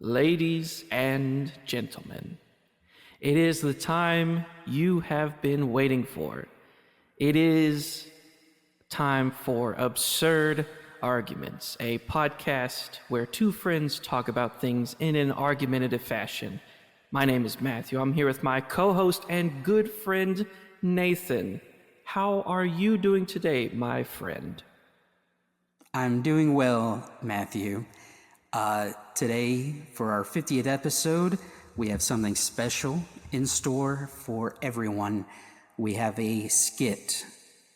Ladies and gentlemen, it is the time you have been waiting for. It is time for Absurd Arguments, a podcast where two friends talk about things in an argumentative fashion. My name is Matthew. I'm here with my co-host and good friend, Nathan. How are you doing today, my friend? I'm doing well, Matthew. Today, for our 50th episode, we have something special in store for everyone. We have a skit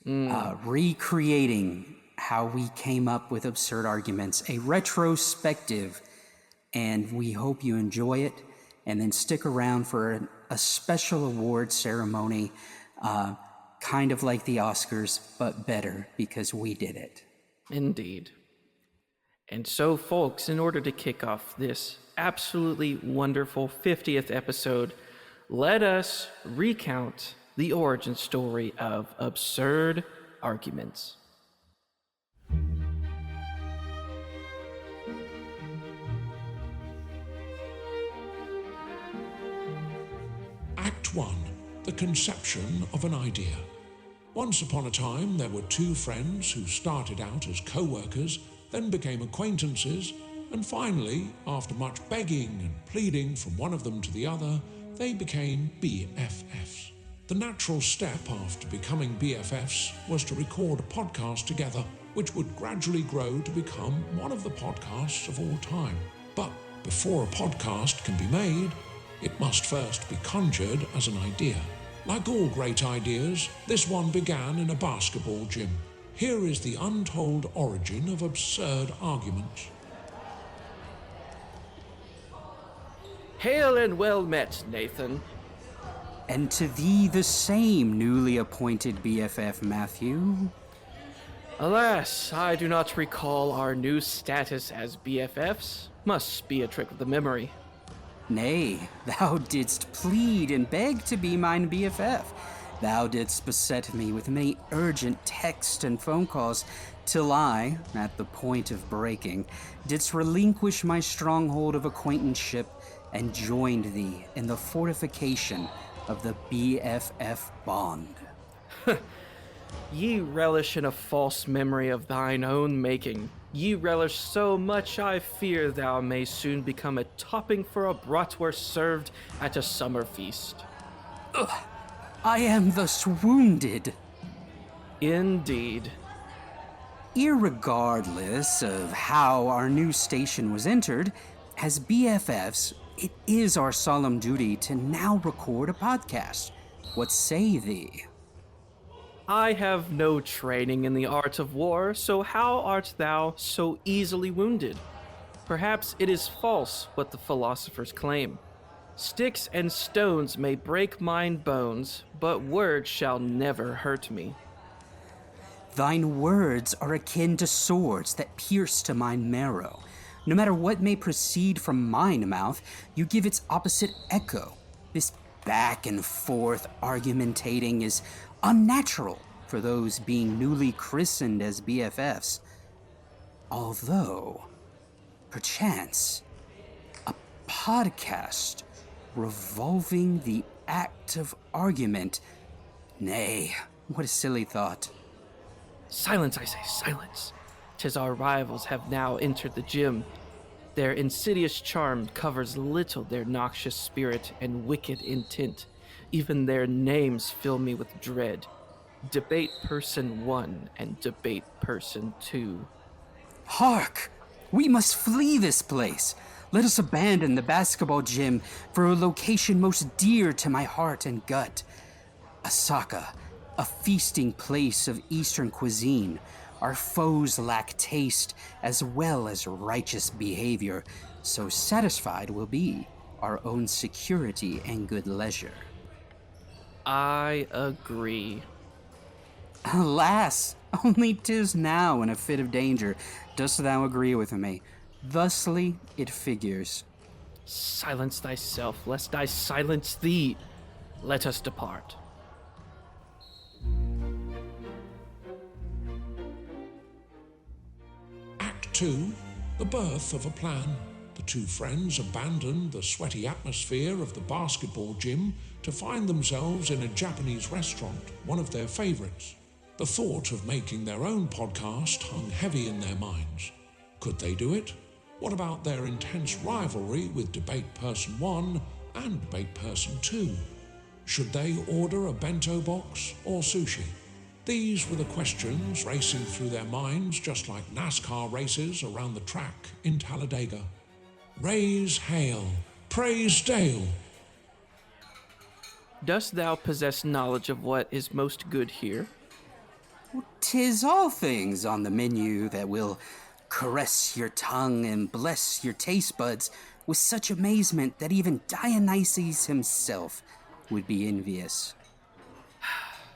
recreating how we came up with absurd arguments, a retrospective, and we hope you enjoy it. And then stick around for a special award ceremony, kind of like the Oscars, but better because we did it. Indeed. And so, folks, in order to kick off this absolutely wonderful 50th episode, let us recount the origin story of Absurd Arguments. Act 1. The conception of an idea. Once upon a time, there were two friends who started out as co-workers, then became acquaintances, and finally, after much begging and pleading from one of them to the other, they became BFFs. The natural step after becoming BFFs was to record a podcast together, which would gradually grow to become one of the podcasts of all time. But before a podcast can be made, it must first be conjured as an idea. Like all great ideas, this one began in a basketball gym. Here is the untold origin of absurd arguments. Hail and well met, Nathan. And to thee the same, newly appointed BFF, Matthew. Alas, I do not recall our new status as BFFs. Must be a trick of the memory. Nay, thou didst plead and beg to be mine BFF. Thou didst beset me with many urgent texts and phone calls, till I, at the point of breaking, didst relinquish my stronghold of acquaintanceship and joined thee in the fortification of the BFF bond. Ye relish in a false memory of thine own making. Ye relish so much I fear thou may soon become a topping for a bratwurst served at a summer feast. Ugh, I am thus wounded. Indeed. Irregardless of how our new station was entered, as BFFs, it is our solemn duty to now record a podcast. What say thee? I have no training in the art of war, so how art thou so easily wounded? Perhaps it is false what the philosophers claim. Sticks and stones may break mine bones, but words shall never hurt me. Thine words are akin to swords that pierce to mine marrow. No matter what may proceed from mine mouth, you give its opposite echo. This back and forth argumentating is unnatural for those being newly christened as BFFs. Although, perchance, a podcast revolving the act of argument. Nay, what a silly thought. Silence, I say, silence. 'Tis our rivals have now entered the gym. Their insidious charm covers little their noxious spirit and wicked intent. Even their names fill me with dread. Debate Person 1 and Debate Person 2. Hark! We must flee this place. Let us abandon the basketball gym for a location most dear to my heart and gut. Osaka, a feasting place of Eastern cuisine. Our foes lack taste as well as righteous behavior, so satisfied will be our own security and good leisure. I agree. Alas, only 'tis now in a fit of danger dost thou agree with me. Thusly it figures. Silence thyself, lest I silence thee. Let us depart. Act 2. The birth of a plan. The two friends abandoned the sweaty atmosphere of the basketball gym to find themselves in a Japanese restaurant, one of their favorites. The thought of making their own podcast hung heavy in their minds. Could they do it? What about their intense rivalry with Debate Person 1 and Debate Person 2? Should they order a bento box or sushi? These were the questions racing through their minds, just like NASCAR races around the track in Talladega. Raise hail, praise Dale. Dost thou possess knowledge of what is most good here? 'Tis all things on the menu that will caress your tongue and bless your taste buds with such amazement that even Dionysus himself would be envious.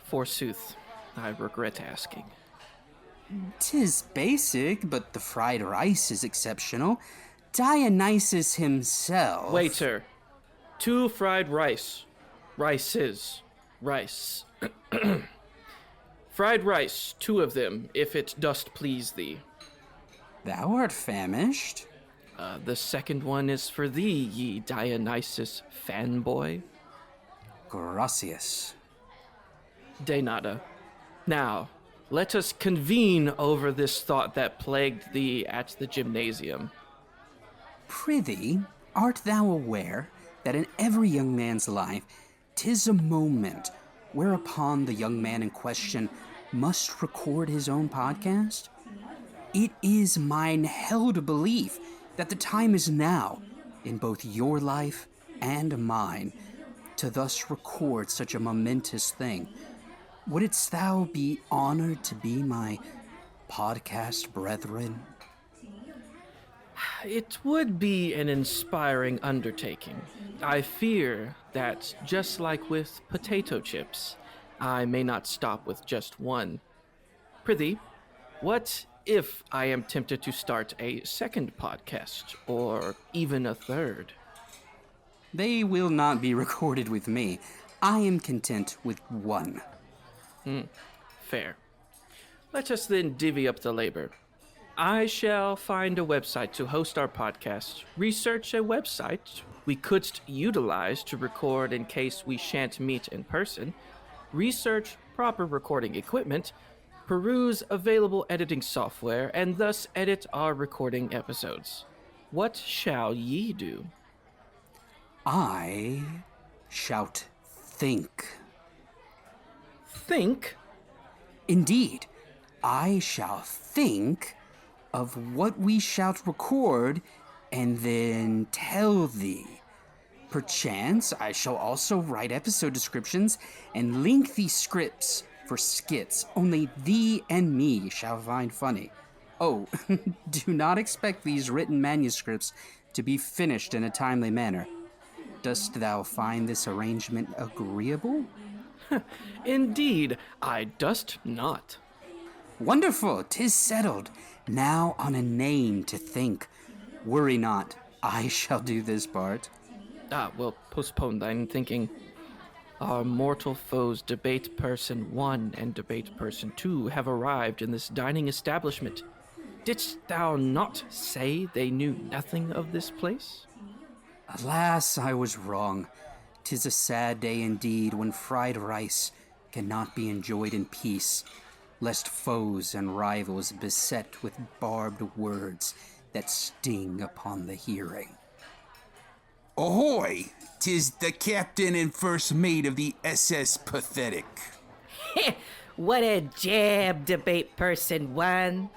Forsooth, I regret asking. 'Tis basic, but the fried rice is exceptional. Dionysus himself... Waiter, 2 fried rice. Rices. Rice. Fried rice, 2 of them, if it dost please thee. Thou art famished. The second one is for thee, ye Dionysus fanboy. Gracias. De nada. Now, let us convene over this thought that plagued thee at the gymnasium. Prithee, art thou aware that in every young man's life 'tis a moment whereupon the young man in question must record his own podcast? It is mine held belief that the time is now, in both your life and mine, to thus record such a momentous thing. Wouldst thou be honored to be my podcast brethren? It would be an inspiring undertaking. I fear that, just like with potato chips, I may not stop with just one. Prithee, what if I am tempted to start a second podcast, or even a third? They will not be recorded with me. I am content with one. Fair. Let us then divvy up the labor. I shall find a website to host our podcast, research a website we could utilize to record in case we shan't meet in person, research proper recording equipment, peruse available editing software, and thus edit our recording episodes. What shall ye do? I shout think. Think? Indeed, I shall think of what we shall record and then tell thee. Perchance I shall also write episode descriptions and link these scripts for skits only thee and me shall find funny. Oh, do not expect these written manuscripts to be finished in a timely manner. Dost thou find this arrangement agreeable? Indeed, I dost not. Wonderful, 'tis settled. Now on a name to think. Worry not, I shall do this part. Well, postpone thine thinking. Our mortal foes, Debate Person 1 and Debate Person 2, have arrived in this dining establishment. Didst thou not say they knew nothing of this place? Alas, I was wrong. 'Tis a sad day indeed when fried rice cannot be enjoyed in peace, lest foes and rivals beset with barbed words that sting upon the hearing. Ahoy! 'Tis the captain and first mate of the SS Pathetic. What a jab, Debate Person 1.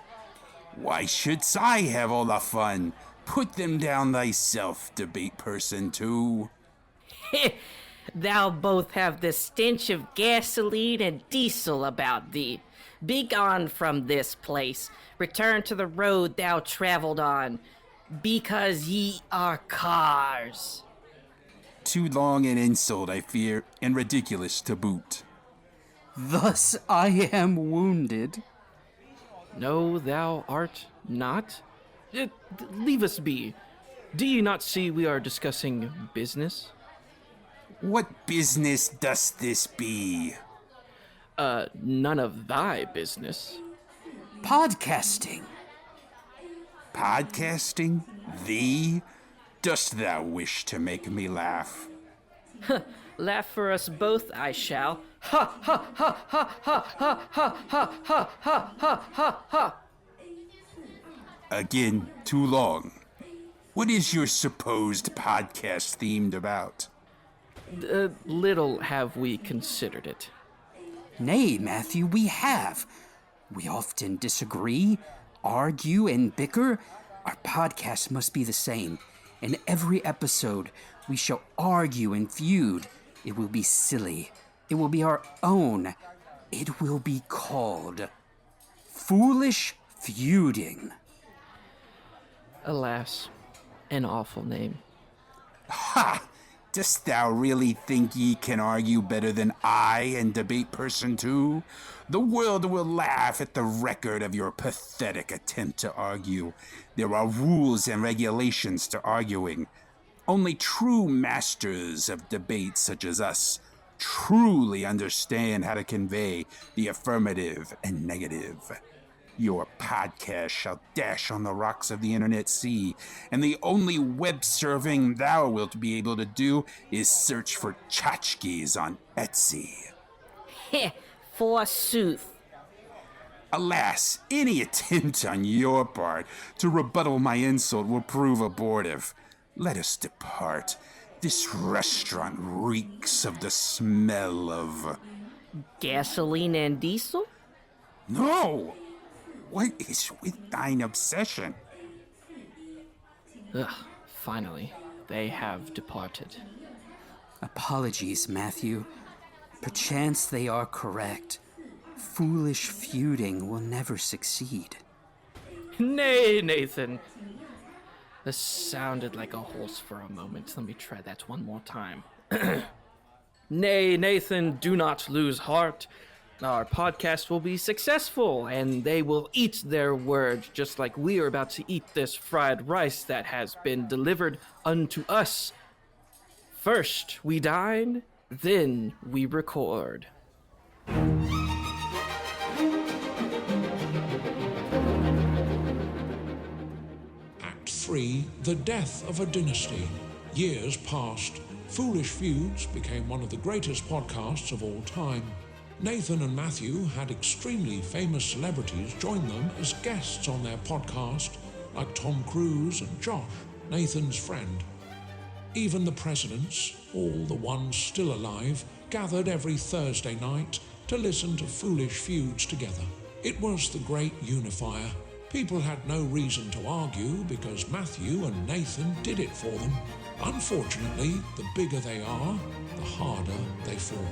Why shouldst I have all the fun? Put them down thyself, Debate Person 2. Thou both have the stench of gasoline and diesel about thee. Begone from this place. Return to the road thou traveled on, because ye are cars. Too long an insult, I fear, and ridiculous to boot. Thus I am wounded. No, thou art not. Leave us be. Do ye not see we are discussing business? What business does this be? None of thy business. Podcasting. Podcasting? Thee? Dost thou wish to make me laugh? Laugh for us both, I shall. Ha ha ha ha ha ha ha ha ha ha ha ha ha. Again, too long. What is your supposed podcast themed about? Little have we considered it. Nay, Matthew, we have. We often disagree, argue, and bicker. Our podcast must be the same. In every episode, we shall argue and feud. It will be silly. It will be our own. It will be called Foolish Feuding. Alas, an awful name. Ha! Dost thou really think ye can argue better than I and debate person too? The world will laugh at the record of your pathetic attempt to argue. There are rules and regulations to arguing. Only true masters of debate such as us truly understand how to convey the affirmative and negative. Your podcast shall dash on the rocks of the internet sea, and the only web surfing thou wilt be able to do is search for tchotchkes on Etsy. Heh, forsooth. Alas, any attempt on your part to rebuttal my insult will prove abortive. Let us depart. This restaurant reeks of the smell of... Gasoline and diesel? No! What is with thine obsession? Ugh, finally, they have departed. Apologies, Matthew. Perchance they are correct. Foolish feuding will never succeed. Nay, Nathan. This sounded like a horse for a moment. Let me try that one more time. Nay, Nathan, do not lose heart. Our podcast will be successful, and they will eat their word, just like we are about to eat this fried rice that has been delivered unto us. First we dine, then we record. Act 3, The Death of a Dynasty. Years passed. Foolish Feuds became one of the greatest podcasts of all time. Nathan and Matthew had extremely famous celebrities join them as guests on their podcast, like Tom Cruise and Josh, Nathan's friend. Even the presidents, all the ones still alive, gathered every Thursday night to listen to Foolish Feuds together. It was the great unifier. People had no reason to argue because Matthew and Nathan did it for them. Unfortunately, the bigger they are, the harder they fall.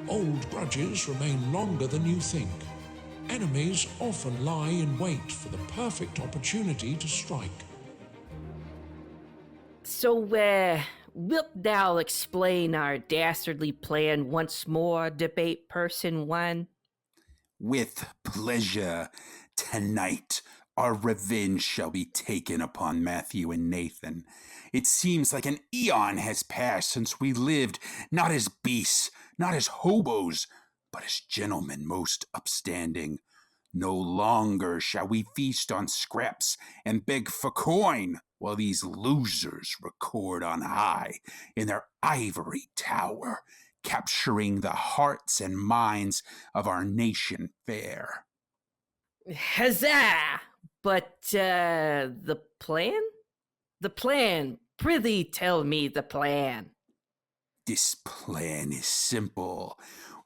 Old grudges remain longer than you think. Enemies often lie in wait for the perfect opportunity to strike. So, wilt thou explain our dastardly plan once more, debate person one? With pleasure. Tonight, our revenge shall be taken upon Matthew and Nathan. It seems like an eon has passed since we lived, not as beasts, not as hobos, but as gentlemen most upstanding. No longer shall we feast on scraps and beg for coin, while these losers record on high in their ivory tower, capturing the hearts and minds of our nation fair. Huzzah! But, the plan? The plan. Prithee tell me the plan. This plan is simple.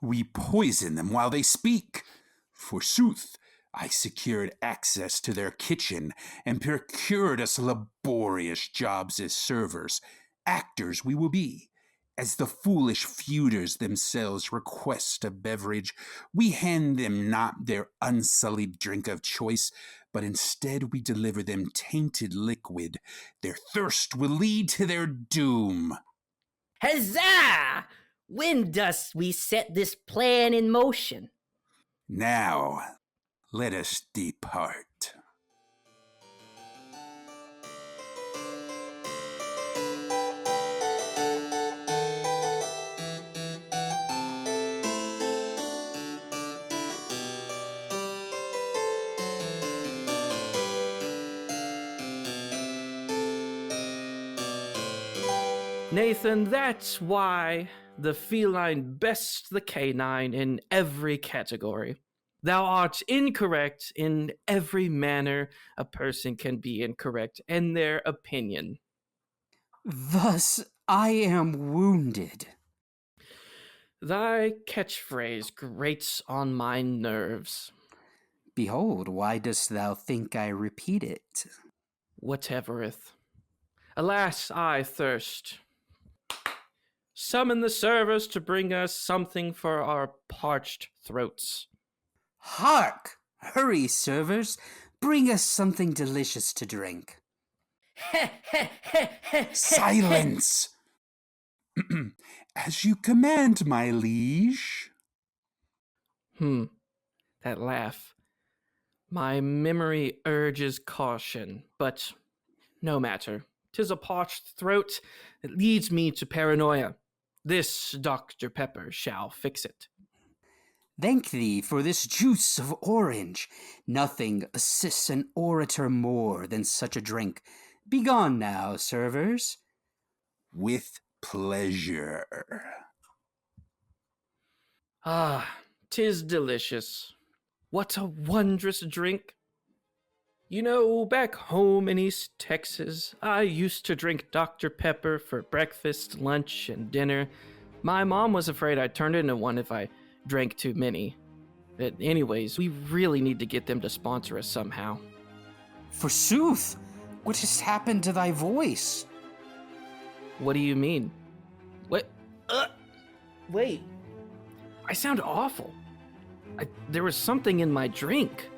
We poison them while they speak. Forsooth, I secured access to their kitchen and procured us laborious jobs as servers. Actors we will be. As the foolish feuders themselves request a beverage, we hand them not their unsullied drink of choice, but instead we deliver them tainted liquid. Their thirst will lead to their doom. Huzzah! When dost we set this plan in motion? Now, let us depart. Nathan, that's why the feline bests the canine in every category. Thou art incorrect in every manner a person can be incorrect in their opinion. Thus, I am wounded. Thy catchphrase grates on my nerves. Behold, why dost thou think I repeat it? Whatevereth. Alas, I thirst. Summon the servers to bring us something for our parched throats. Hark! Hurry, servers! Bring us something delicious to drink. Silence! As you command, my liege. That laugh. My memory urges caution, but no matter. 'Tis a parched throat that leads me to paranoia. This Dr. Pepper shall fix it. Thank thee for this juice of orange. Nothing assists an orator more than such a drink. Begone now, servers. With pleasure. Ah, 'tis delicious. What a wondrous drink. You know, back home in East Texas, I used to drink Dr. Pepper for breakfast, lunch, and dinner. My mom was afraid I'd turn into one if I drank too many. But anyways, we really need to get them to sponsor us somehow. Forsooth, what has happened to thy voice? What do you mean? What? Wait. I sound awful. There was something in my drink.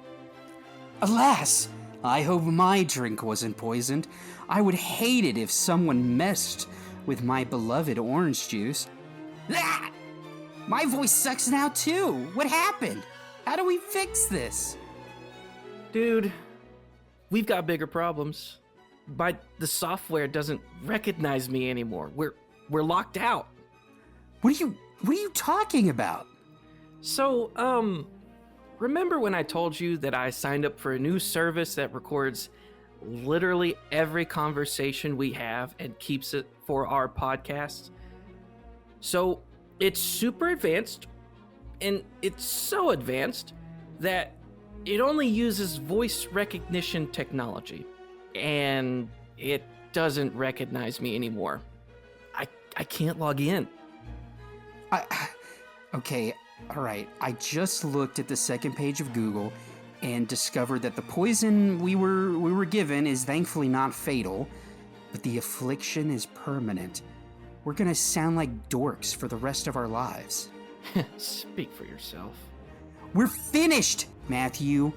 Alas, I hope my drink wasn't poisoned. I would hate it if someone messed with my beloved orange juice. Ah! My voice sucks now too. What happened? How do we fix this? Dude, we've got bigger problems. The software doesn't recognize me anymore. We're locked out. What are you talking about? So, remember when I told you that I signed up for a new service that records literally every conversation we have and keeps it for our podcast? So, it's super advanced, and it's so advanced that it only uses voice recognition technology, and it doesn't recognize me anymore. I can't log in. Okay, all right. I just looked at the second page of Google and discovered that the poison we were given is thankfully not fatal, but the affliction is permanent. We're gonna sound like dorks for the rest of our lives. Speak for yourself. We're finished, Matthew.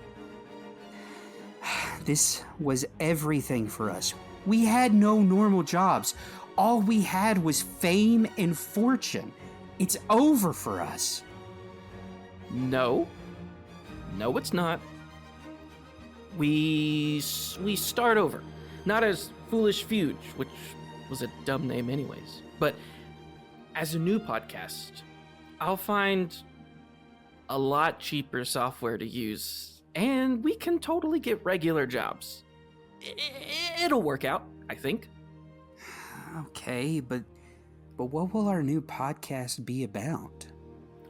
This was everything for us. We had no normal jobs. All we had was fame and fortune. It's over for us. No, it's not. We start over. Not as Foolish Fugue, which was a dumb name anyways, but as a new podcast. I'll find a lot cheaper software to use, and we can totally get regular jobs. It'll work out, I think. Okay, but what will our new podcast be about?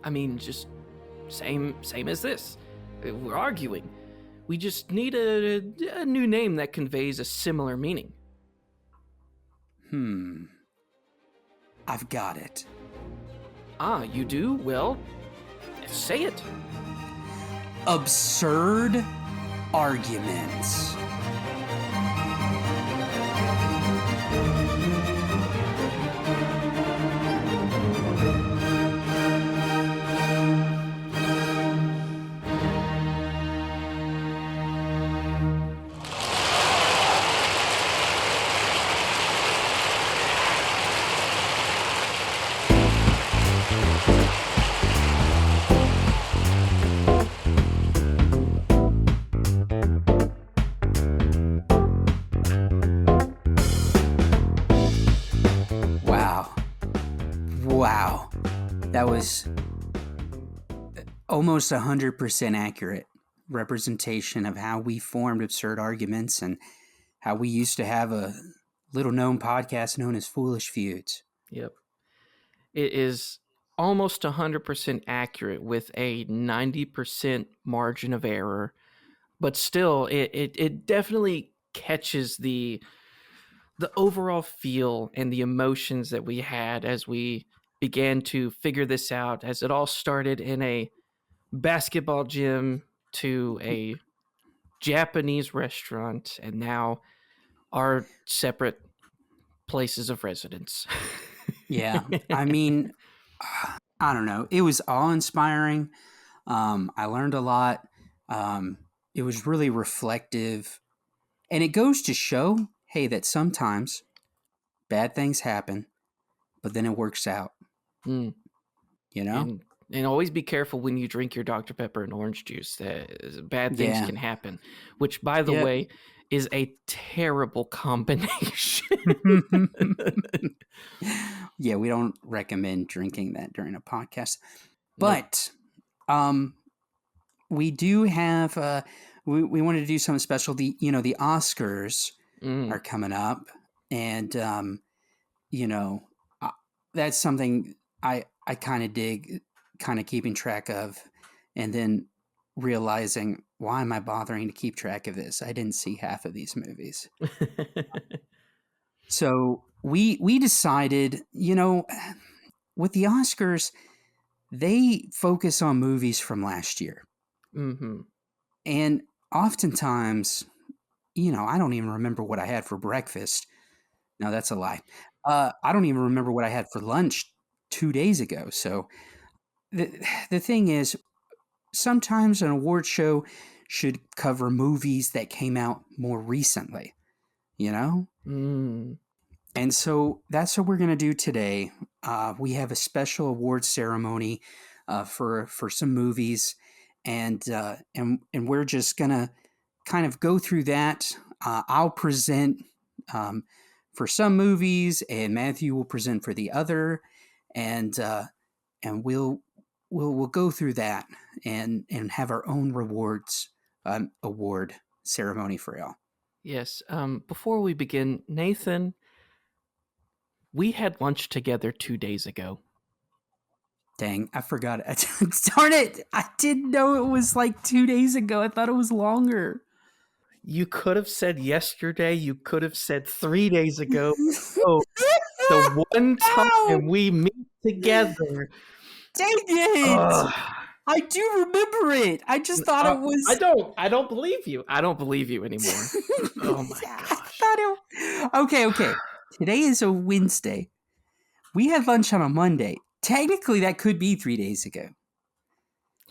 I mean, just same as this. We're arguing. We just need a new name that conveys a similar meaning. I've got it. Ah, you do? Well, say it. Absurd arguments. Wow. That was almost 100% accurate representation of how we formed absurd arguments and how we used to have a little known podcast known as Foolish Feuds. Yep. It is almost 100% accurate with a 90% margin of error, but still, it definitely catches the overall feel and the emotions that we had as we began to figure this out, as it all started in a basketball gym to a Japanese restaurant and now our separate places of residence. Yeah. I mean, I don't know. It was awe-inspiring. I learned a lot. It was really reflective. And it goes to show, hey, that sometimes bad things happen, but then it works out. Mm. You know? And always be careful when you drink your Dr. Pepper and orange juice. Bad things can happen, which, by the way, is a terrible combination. Yeah, we don't recommend drinking that during a podcast. But we do have we wanted to do something special. The Oscars are coming up, and that's something I kind of dig, kind of keeping track of, and then realizing, why am I bothering to keep track of this? I didn't see half of these movies. So we decided, with the Oscars, they focus on movies from last year. Mm-hmm. And oftentimes, I don't even remember what I had for breakfast. No, that's a lie. I don't even remember what I had for lunch 2 days ago. So the thing is, sometimes an award show should cover movies that came out more recently, Mm. And so that's what we're going to do today. We have a special awards ceremony for some movies, and we're just going to kind of go through that. I'll present for some movies, and Matthew will present for the other, and we'll go through that and have our own award ceremony for y'all. Yes. Before we begin, Nathan, we had lunch together 2 days ago. Dang, I forgot. Darn it! I didn't know it was like 2 days ago. I thought it was longer. You could have said yesterday. You could have said 3 days ago. Oh, the one time we meet together. Dang it! I do remember it. I just thought it was. I don't believe you. I don't believe you anymore. Oh my gosh. Okay. Today is a Wednesday. We had lunch on a Monday. Technically, that could be 3 days ago.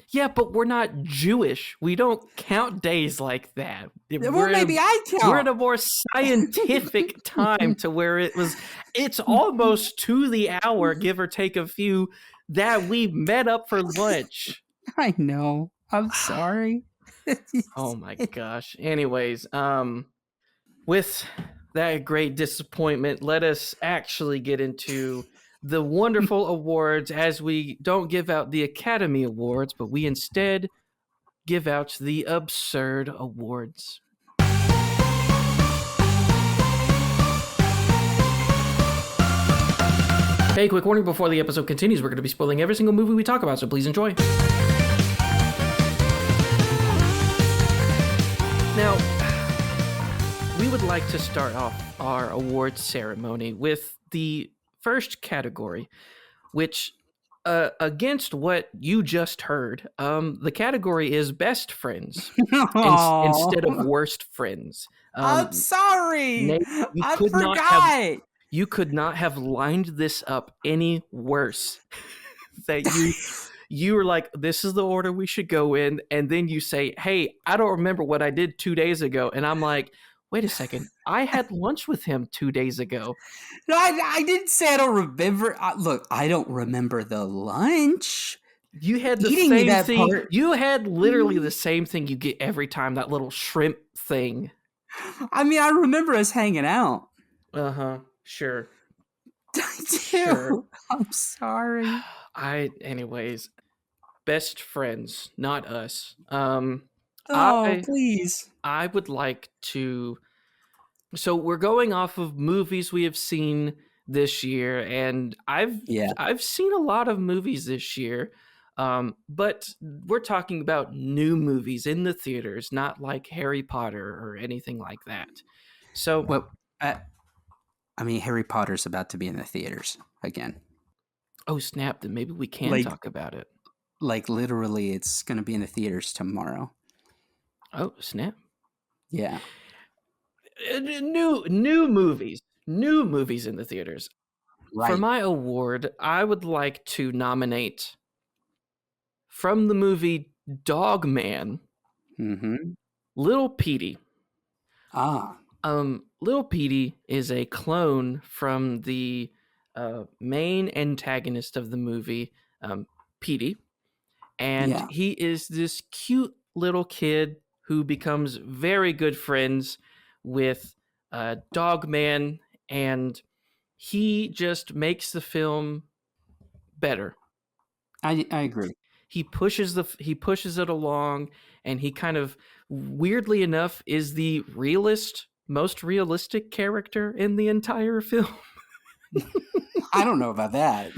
Yeah, but we're not Jewish. We don't count days like that. Well, maybe I count. We're in a more scientific time to where it's almost to the hour, give or take a few, that we met up for lunch. I know. I'm sorry. Oh my gosh. Anyways, with that great disappointment, let us actually get into the wonderful awards, as we don't give out the Academy Awards, but we instead give out the Absurd Awards. Hey, quick warning before the episode continues. We're going to be spoiling every single movie we talk about, so please enjoy. Now, we would like to start off our awards ceremony with the first category, which, against what you just heard, the category is Best Friends instead of Worst Friends. I'm sorry. Nate, I forgot. You could not have lined this up any worse. That you were like, this is the order we should go in, and then you say, hey, I don't remember what I did 2 days ago, and I'm like, wait a second, I had lunch with him 2 days ago. No, I didn't say I don't remember. Look, I don't remember the lunch. You had the same thing. Part. You had literally the same thing you get every time, that little shrimp thing. I mean, I remember us hanging out. Uh-huh. Sure. I do. Sure. I'm sorry. Anyways, Best Friends, not us. Please. I would like to So we're going off of movies we have seen this year, and Yeah. I've seen a lot of movies this year, but we're talking about new movies in the theaters, not like Harry Potter or anything like that. So, Well, I mean, Harry Potter's about to be in the theaters again. oh snap! Then maybe we can Like, talk about it. like literally, it's going to be in the theaters tomorrow. Oh snap! Yeah. New movies in the theaters. For Right. my award, I would like to nominate from the movie Dog Man, Mm-hmm. Little Petey. Ah. Little Petey is a clone from the main antagonist of the movie, Petey, and Yeah. he is this cute little kid who becomes very good friends with Dog Man, and he just makes the film better. I agree. He pushes it along, and he kind of, weirdly enough, is the most realistic character in the entire film. I don't know about that.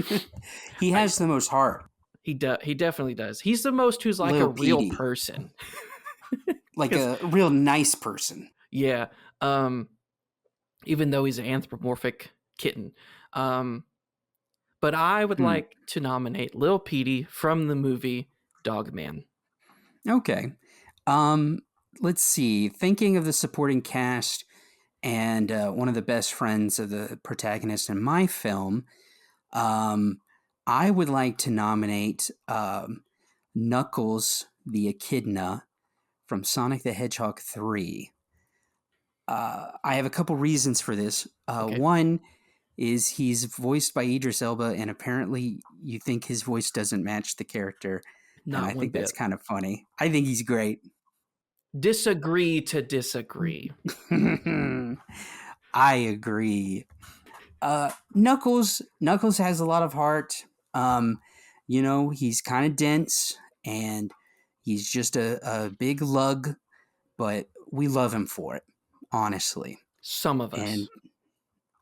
He has the most heart. He definitely does. He's the most who's like Lil a real Petey. person. Like a real nice person. Yeah. Even though he's an anthropomorphic kitten. But I would like to nominate Lil Petey from the movie Dog Man. Okay. Let's see. Thinking of the supporting cast and one of the best friends of the protagonist in my film, I would like to nominate Knuckles the Echidna from Sonic the Hedgehog 3. I have a couple reasons for this. Okay. One is he's voiced by Idris Elba, and apparently you think his voice doesn't match the character. Not and I one think that's bit. kind of funny. I think he's great. Disagree to disagree. I agree. Knuckles has a lot of heart. He's kind of dense and he's just a big lug, but we love him for it, honestly. Some of us. And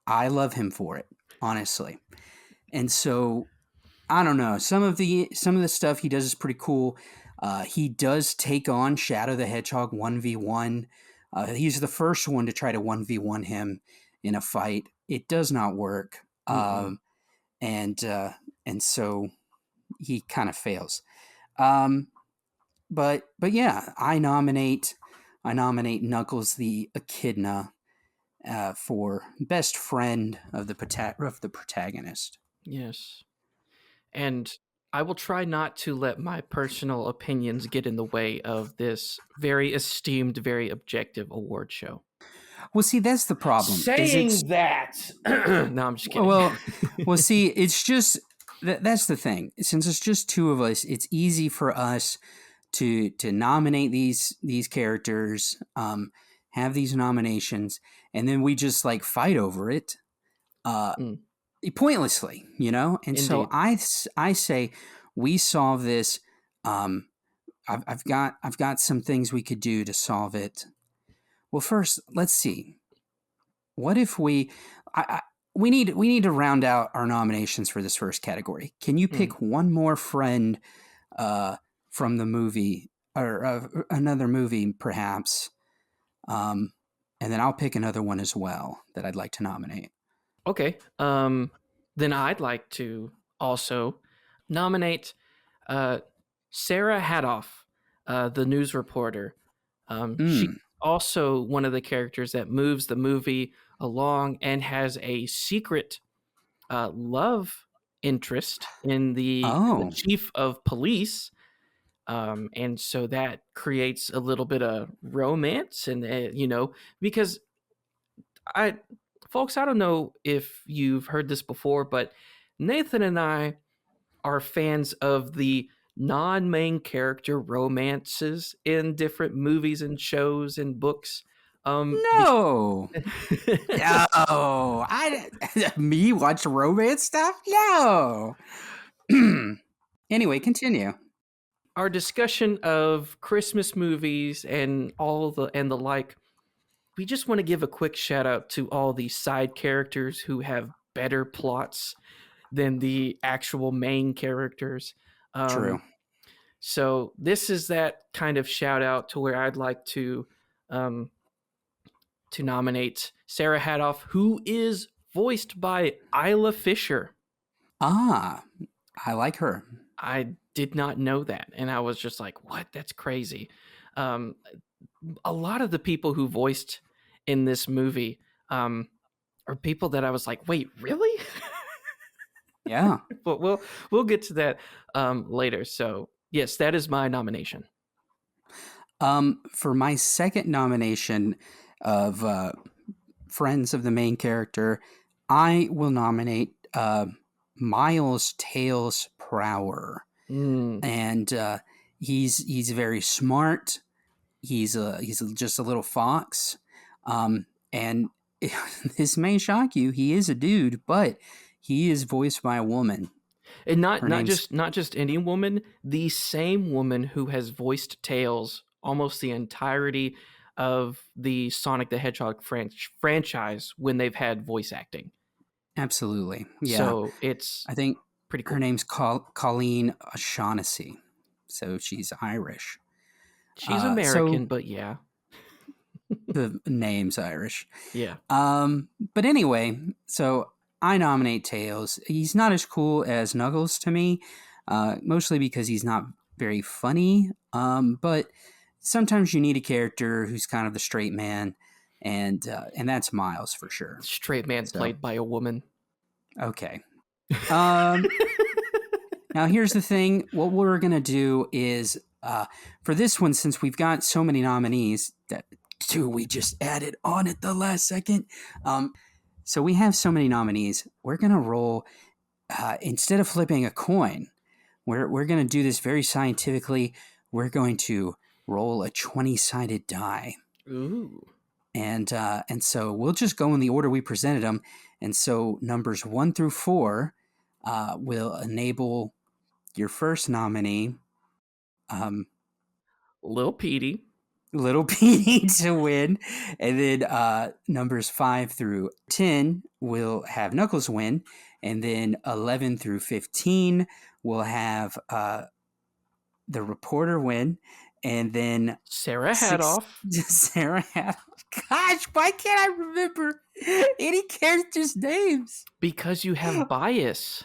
I love him for it, honestly. And so I don't know. Some of the stuff he does is pretty cool. He does take on Shadow the Hedgehog 1v1. He's the first one to try to 1v1 him in a fight. It does not work. And so he kind of fails. But yeah, I nominate Knuckles the Echidna for best friend of the protagonist. Yes. And I will try not to let my personal opinions get in the way of this very esteemed, very objective award show. Well, see, that's the problem. That. No, I'm just kidding. Well, see, it's just that's the thing. Since it's just two of us, it's easy for us to nominate these characters, have these nominations, and then we just like fight over it. Pointlessly, and Indeed. So I say we solve this. I've got some things we could do to solve it. Well, first, let's see. What if we need to round out our nominations for this first category. Can you pick one more friend from the movie or another movie, perhaps? And then I'll pick another one as well that I'd like to nominate. Okay. Then I'd like to also nominate Sarah Hadoff, the news reporter. She's also one of the characters that moves the movie along and has a secret love interest in the chief of police. And so that creates a little bit of romance and, because folks, I don't know if you've heard this before, but Nathan and I are fans of the non-main character romances in different movies and shows and books. No, no, me watch romance stuff? No. Anyway, continue. Our discussion of Christmas movies and the like we just want to give a quick shout out to all the side characters who have better plots than the actual main characters. True. So this is that kind of shout out to where I'd like to nominate Sarah Hadoff, who is voiced by Isla Fisher. Ah, I like her. I did not know that, and I was just like, "What? That's crazy." A lot of the people who voiced in this movie are people that I was like, "Wait, really?" Yeah. But we'll get to that later. So yes, that is my nomination. For my second nomination of friends of the main character, I will nominate Miles Tails Prower. And he's very smart. He's just a little fox, and this may shock you. He is a dude, but he is voiced by a woman, and not just any woman. The same woman who has voiced Tails almost the entirety of the Sonic the Hedgehog franchise when they've had voice acting. Absolutely, yeah. So it's I think pretty cool. Her name's Colleen O'Shaughnessy, so she's Irish. She's American, but yeah. The name's Irish. Yeah. But anyway, so I nominate Tails. He's not as cool as Knuckles to me, mostly because he's not very funny. But sometimes you need a character who's kind of the straight man, and that's Miles for sure. Straight man played by a woman. Okay. Now here's the thing. What we're gonna do is for this one, since we've got so many nominees, that two we just added on at the last second. So we have so many nominees. We're gonna roll instead of flipping a coin. We're gonna do this very scientifically. We're going to roll a 20-sided die. Ooh. And so we'll just go in the order we presented them. And so numbers 1 through 4 will enable your first nominee, Little Petey, to win. And then numbers 5 through 10 will have Knuckles win. And then 11 through 15 will have the reporter win. And then Sarah Hadoff. Sarah Hadoff. Gosh, why can't I remember any characters' names? Because you have bias.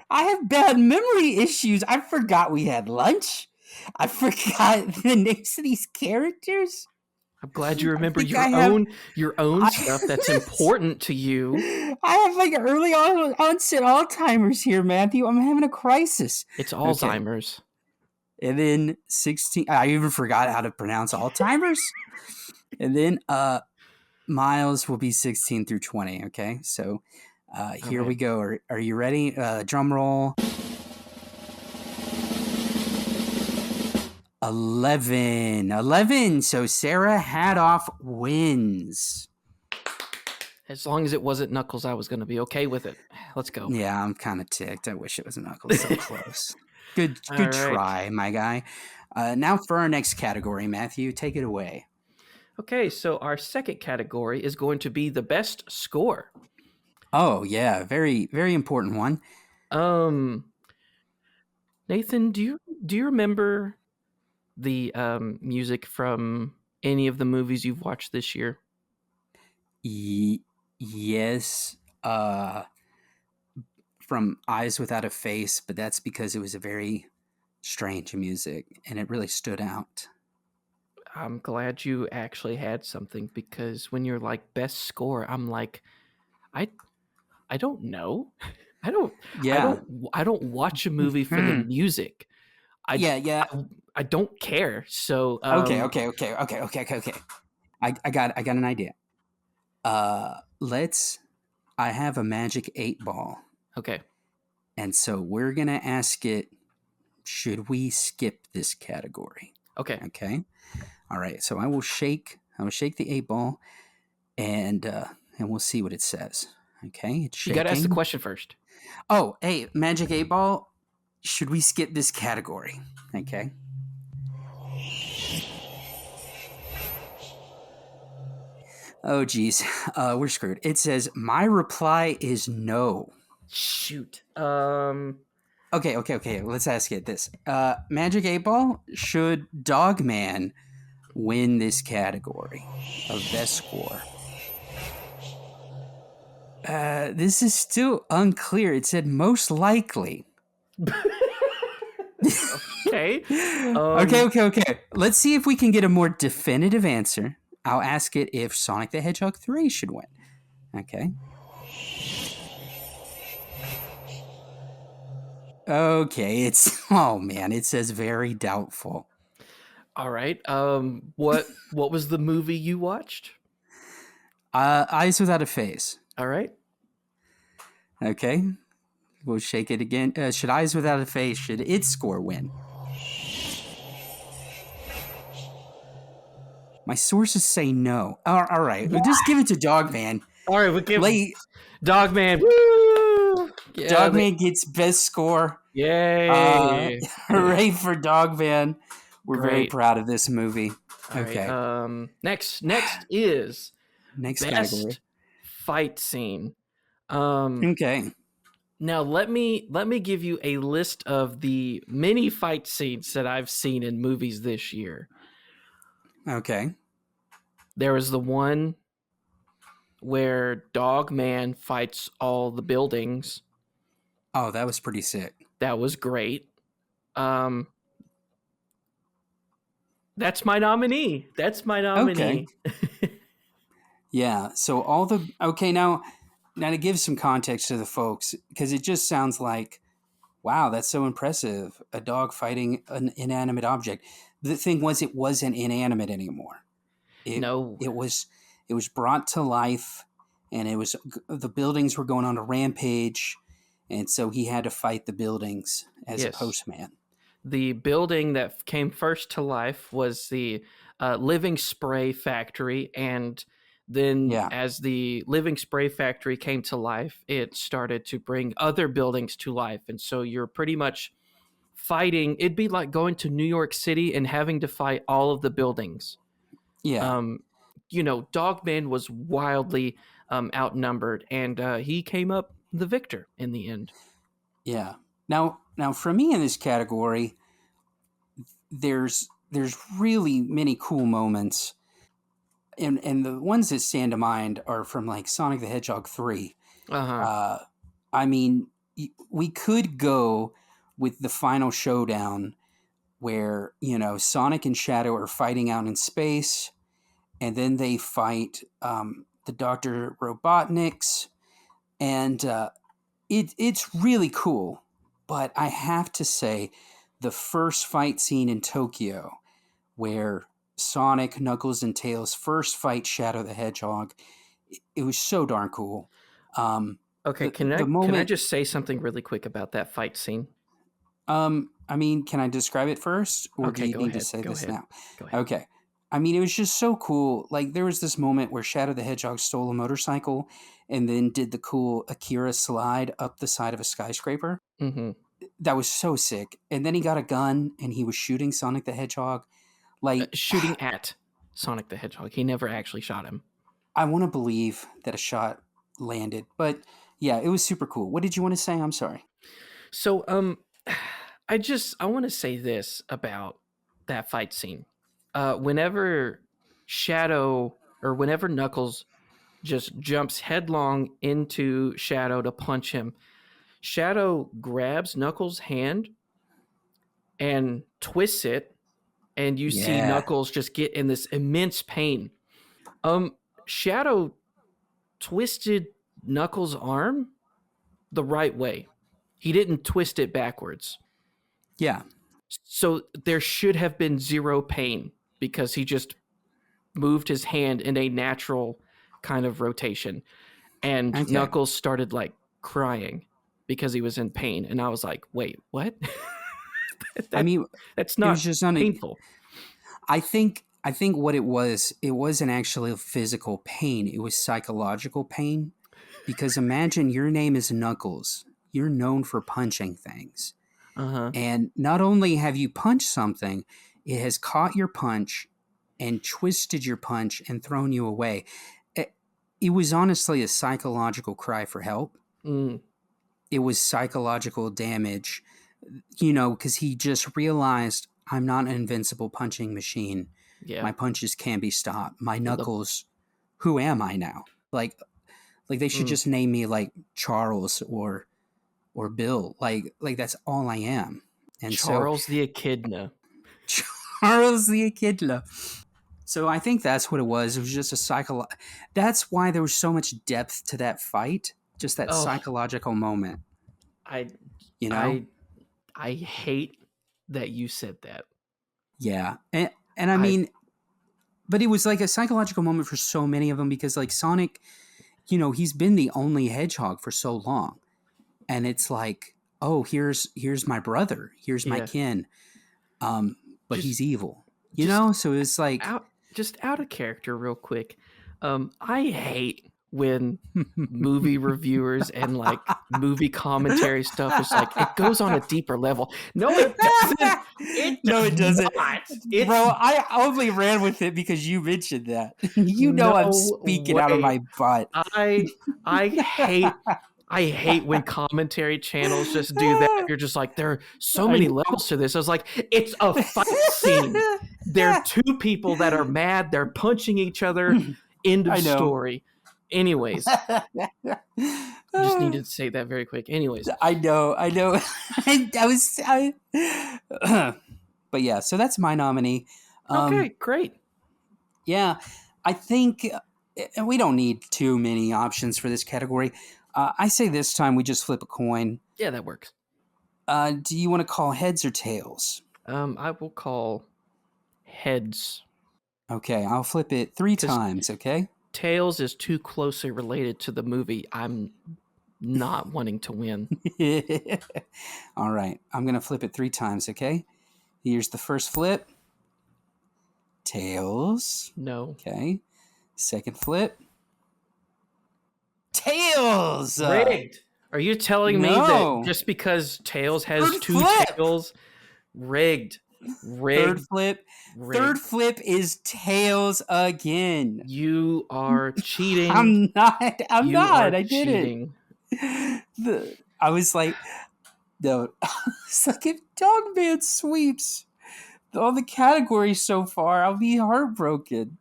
I have bad memory issues. I forgot we had lunch. I forgot the names of these characters. I'm glad you remember your own stuff that's important to you. I have like early onset Alzheimer's here, Matthew. I'm having a crisis. It's Alzheimer's. Okay. And then 16. I even forgot how to pronounce Alzheimer's. And then Miles will be 16 through 20. Okay, so here we go. Are you ready? Drum roll. 11. So Sarah Hadoff wins. As long as it wasn't Knuckles, I was going to be okay with it. Let's go. Yeah, I'm kind of ticked. I wish it was Knuckles. So close. Good right. try, my guy. Now for our next category, Matthew, take it away. Okay, so our second category is going to be the best score. Oh yeah, very very important one. Nathan, do you remember the music from any of the movies you've watched this year? Yes. From Eyes Without a Face, but that's because it was a very strange music and it really stood out. I'm glad you actually had something, because when you're like best score, I'm like, I don't know. I don't watch a movie for the music. I don't care. So okay. I got an idea. I have a magic 8 ball. Okay. And so we're gonna ask it, should we skip this category? Okay. Okay. All right. So I will shake the 8 ball, and we'll see what it says. Okay. It's shaking. You gotta ask the question first. Oh, hey, magic 8 ball. Should we skip this category? Okay. Oh, geez. We're screwed. It says, my reply is no. Shoot. Okay. Let's ask it this. Magic 8 Ball, should Dogman win this category of best score? This is still unclear. It said most likely. Okay. Okay. Let's see if we can get a more definitive answer. I'll ask it if Sonic the Hedgehog 3 should win. Okay. Okay, it says very doubtful. All right. What was the movie you watched? Eyes Without a Face. All right. Okay. We'll shake it again. Should Eyes Without a Face, should its score win? My sources say no. All right. We'll just give it to Dogman. All right, we give Dogman. Woo! Yeah, Dogman gets best score. Yay! Hooray for Dogman. We're Great. very proud of this movie. All okay. Right, next is next best category. Fight scene. Okay. Now let me give you a list of the many fight scenes that I've seen in movies this year. Okay. There was the one where Dogman fights all the buildings. Oh, that was pretty sick. That was great. That's my nominee. Okay. Yeah. So now to give some context to the folks, because it just sounds like, wow, that's so impressive. A dog fighting an inanimate object. The thing was, it wasn't inanimate anymore. It was brought to life, and the buildings were going on a rampage, and so he had to fight the buildings as a postman. The building that came first to life was the Living Spray Factory, and then as the Living Spray Factory came to life, it started to bring other buildings to life, and so you're pretty much fighting. It'd be like going to New York City and having to fight all of the buildings. Yeah. Dogman was wildly outnumbered, and he came up the victor in the end. Yeah. Now for me in this category, there's really many cool moments, and the ones that stand to mind are from like Sonic the Hedgehog 3. I mean, we could go with the final showdown where, Sonic and Shadow are fighting out in space, and then they fight the Dr. Robotniks, and it's really cool. But I have to say, the first fight scene in Tokyo, where Sonic, Knuckles, and Tails first fight Shadow the Hedgehog, it was so darn cool. Okay, can I just say something really quick about that fight scene? I mean, can I describe it first, or do you need to say this now? Go ahead. Okay. I mean, it was just so cool. Like, there was this moment where Shadow the Hedgehog stole a motorcycle and then did the cool Akira slide up the side of a skyscraper. Mm-hmm. That was so sick. And then he got a gun and he was shooting Sonic the Hedgehog. Like shooting at Sonic the Hedgehog. He never actually shot him. I want to believe that a shot landed. But yeah, it was super cool. What did you want to say? I'm sorry. So, I want to say this about that fight scene. Whenever Knuckles just jumps headlong into Shadow to punch him, Shadow grabs Knuckles' hand and twists it, and you see Knuckles just get in this immense pain. Shadow twisted Knuckles' arm the right way. He didn't twist it backwards. Yeah. So there should have been zero pain because he just moved his hand in a natural kind of rotation. And Knuckles started like crying because he was in pain. And I was like, wait, what? That's not just painful. I think what it wasn't actually physical pain. It was psychological pain. Because imagine your name is Knuckles. You're known for punching things. And not only have you punched something, it has caught your punch and twisted your punch and thrown you away. it was honestly a psychological cry for help. Mm, It was psychological damage, you know, because he just realized I'm not an invincible punching machine. yeah. My punches can be stopped. My The- knuckles. Who am I now? Like they should Mm. just name me like Charles or Bill. Like that's all I am. And Charles the Echidna. so Charles the Echidna. So I think that's what it was. It was just a That's why there was so much depth to that fight. Just that Oh. psychological moment. I You know? I hate that you said that. Yeah. And I mean, but it was like a psychological moment for so many of them because like Sonic, you know, he's been the only hedgehog for so long. And it's like, oh, here's my brother. Here's my Yeah. kin. But Just- he's evil. You just know? So it's like out of character real quick. I hate when movie reviewers and like movie commentary stuff is like it goes on a deeper level. No, it doesn't. No, it doesn't. Not. It's, Bro, I only ran with it because you mentioned that. You know I'm No speaking out of way. my butt. I hate when commentary channels just do that. You're just like, there are so many levels to this. I was like, it's a fight scene. There are two people that are mad. They're punching each other. End of I know. story. Anyways, I just needed to say that very quick. Anyways, I know. But yeah, so that's my nominee. okay, great. Yeah, I think we don't need too many options for this category. I say this time we just flip a coin. Yeah, that works. Do you want to call heads or tails? I will call heads. Okay, I'll flip it 3 times, okay? Tails is too closely related to the movie. I'm not wanting to win. All right, I'm going to flip it 3 times, okay? Here's the first flip. Tails. No. Okay. Second flip. Tails! Rigged. Are you telling me No. that just because Tails has Third 2 flip. tails, rigged? Third flip. Rigged. Third flip is tails again. You are cheating. I'm not. You are I did it. cheating. I was like, no. It's like if Dogman sweeps all the categories so far, I'll be heartbroken.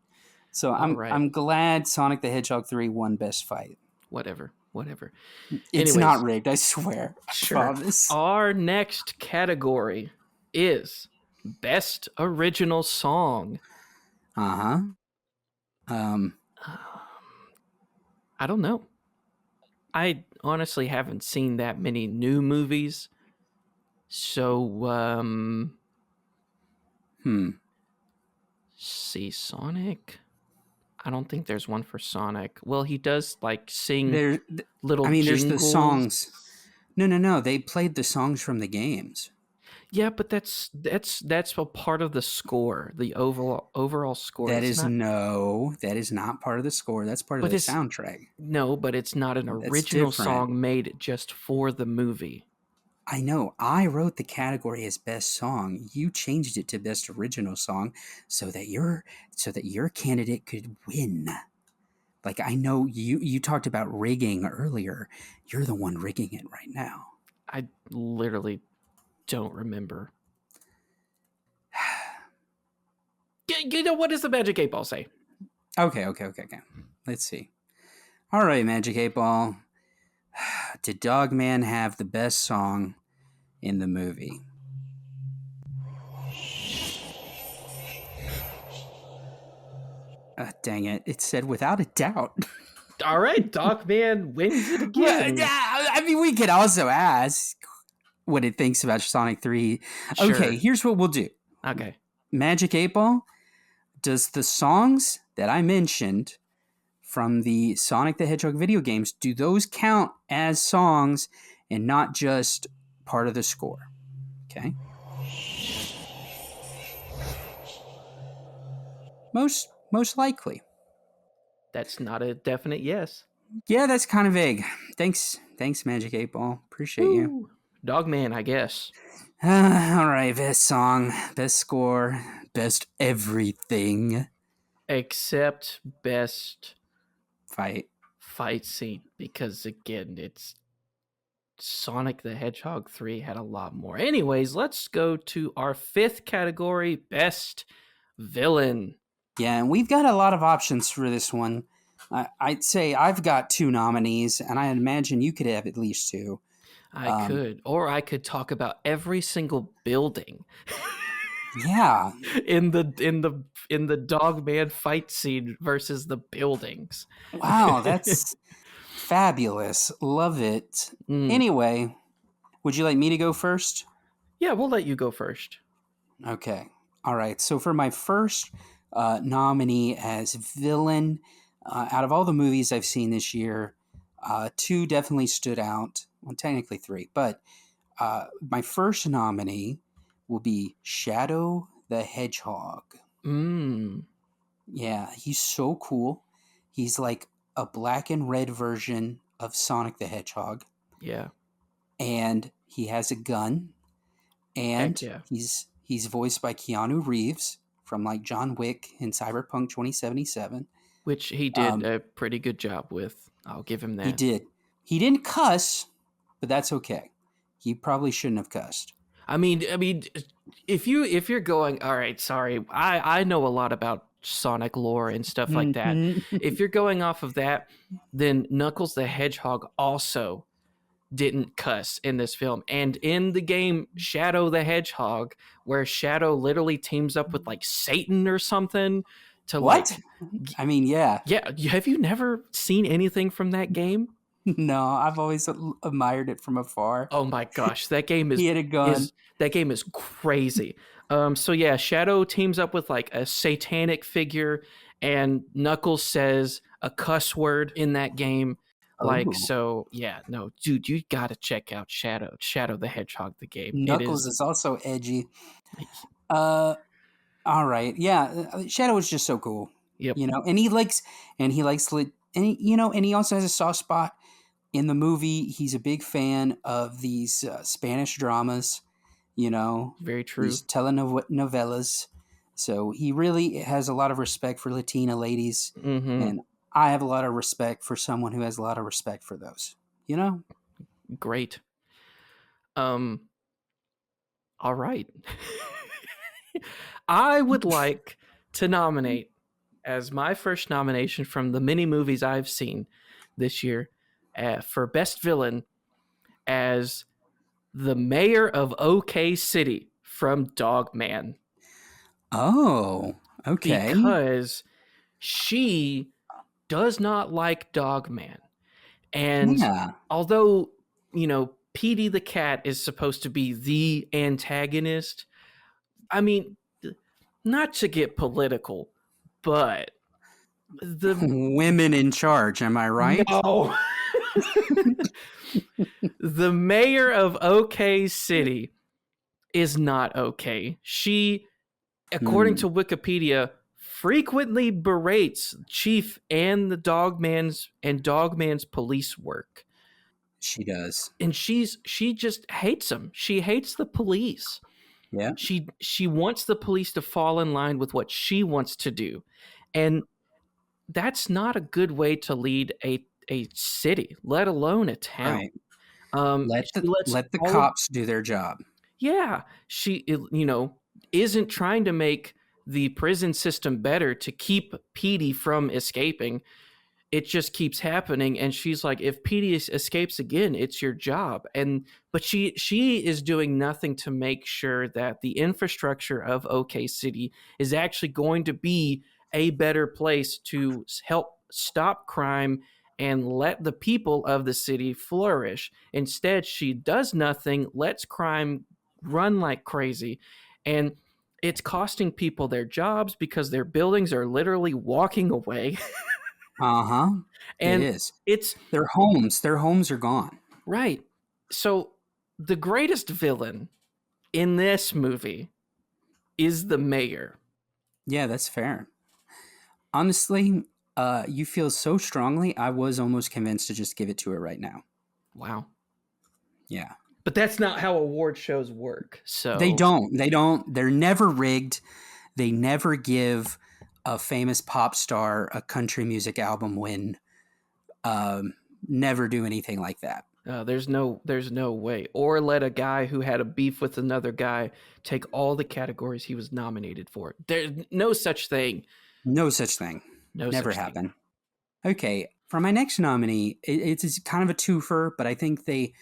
So right. I'm glad Sonic the Hedgehog 3 won Best Fight. Whatever. It's Anyways. not rigged, I swear. I Sure. promise. Our next category is Best Original Song. Uh-huh. I don't know. I honestly haven't seen that many new movies. So, see, Sonic? I don't think there's one for Sonic. Well, he does like sing little there's the jingles. songs. No. They played the songs from the games. Yeah, but that's a part of the score, the overall score. That is not part of the score. That's part of the soundtrack. No, but it's not an That's original different. song made just for the movie. I know. I wrote the category as best song. You changed it to best original song so that your candidate could win. Like I know you talked about rigging earlier. You're the one rigging it right now. I literally don't remember. You know, what does the Magic 8 Ball say? Okay. Let's see. All right, Magic 8 Ball. Did Dogman have the best song in the movie? Dang it. It said without a doubt. All right, Dogman wins it again. Well, I mean, we could also ask what it thinks about Sonic 3. Sure. Okay, here's what we'll do. Okay. Magic 8 Ball, does the songs that I mentioned from the Sonic the Hedgehog video games, do those count as songs and not just part of the score? Okay. Most likely. That's not a definite yes. Yeah, that's kind of vague. Thanks, Magic 8 Ball. Appreciate you. Ooh, Dogman, I guess. All right, best song, best score, best everything. Except best fight. scene, because again, it's Sonic the Hedgehog 3 had a lot more. Anyways, let's go to our fifth category, best villain. Yeah, and we've got a lot of options for this one. I'd say I've got 2 nominees, and I imagine you could have at least 2. I could, or I could talk about every single building Yeah. in the Dogman fight scene versus the buildings. Wow, that's fabulous. Love it. Anyway, would you like me to go first? Yeah, we'll let you go first. Okay. All right. So for my first nominee as villain, out of all the movies I've seen this year, 2 definitely stood out. Well, technically 3, but my first nominee will be Shadow the Hedgehog. Yeah, he's so cool. He's like a black and red version of Sonic the Hedgehog. Yeah. And he has a gun. And Heck yeah. he's voiced by Keanu Reeves from like John Wick in Cyberpunk 2077. Which he did a pretty good job with. I'll give him that. He did. He didn't cuss, but that's okay. He probably shouldn't have cussed. I mean, if you're going, all right, sorry, I know a lot about Sonic lore and stuff like that. If you're going off of that, then Knuckles the Hedgehog also didn't cuss in this film. And in the game Shadow the Hedgehog, where Shadow literally teams up with like Satan or something to What? like, I mean, yeah. yeah. Have you never seen anything from that game? No, I've always admired it from afar. Oh my gosh, that game is He had a gun. that game is crazy. So yeah, Shadow teams up with like a satanic figure, and Knuckles says a cuss word in that game. Like, Ooh. so yeah, no, dude, you gotta check out Shadow the Hedgehog, the game. Knuckles is also edgy. All right, yeah, Shadow is just so cool. Yep. You know, and he likes, and he also has a soft spot in the movie. He's a big fan of these Spanish dramas. You know, Very true. these telenovelas. So he really has a lot of respect for Latina ladies, and I have a lot of respect for someone who has a lot of respect for those. You know, Great. All right. I would like to nominate as my first nomination from the many movies I've seen this year for best villain as the mayor of OK City from Dogman. Oh, okay. Because she does not like Dogman. And Yeah. although, Petey the cat is supposed to be the antagonist, I mean, not to get political, but the Women in charge, am I right? No. The mayor of OK City is not okay. She, according to Wikipedia, frequently berates Chief and the Dogman's police work. She does. And she just hates them. She hates the police. Yeah. She wants the police to fall in line with what she wants to do. And that's not a good way to lead a city, let alone a town. Right. Let the cops do their job. Yeah, she isn't trying to make the prison system better to keep Petey from escaping. It just keeps happening, and she's like, if Petey escapes again, it's your job. But she is doing nothing to make sure that the infrastructure of OK City is actually going to be a better place to help stop crime and let the people of the city flourish. Instead, she does nothing, lets crime run like crazy, and it's costing people their jobs because their buildings are literally walking away. And it is. It's their homes. Their homes are gone. Right. So the greatest villain in this movie is the mayor. Yeah, that's fair. Honestly, you feel so strongly, I was almost convinced to just give it to her right now. Wow. Yeah. But that's not how award shows work. So They don't. They're never rigged. They never give a famous pop star a country music album win. never do anything like that. There's no way. Or let a guy who had a beef with another guy take all the categories he was nominated for. There's no such thing. No such thing. No Never such happen. Okay, for my next nominee, it's kind of a twofer, but I think they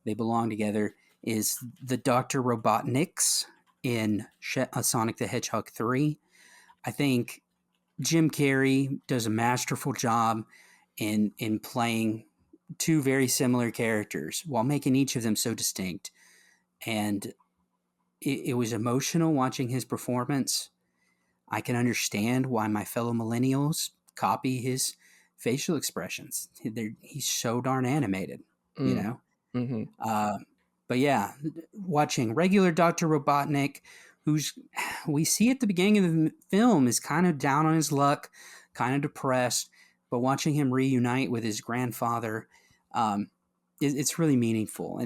belong together. Is the Dr. Robotniks in Sonic the Hedgehog 3. I think Jim Carrey does a masterful job in playing two very similar characters while making each of them so distinct. And it was emotional watching his performance. I can understand why my fellow millennials copy his facial expressions. He's so darn animated, you know? Mm-hmm. But yeah, watching regular Dr. Robotnik, who's we see at the beginning of the film is kind of down on his luck, kind of depressed, but watching him reunite with his grandfather, it's really meaningful.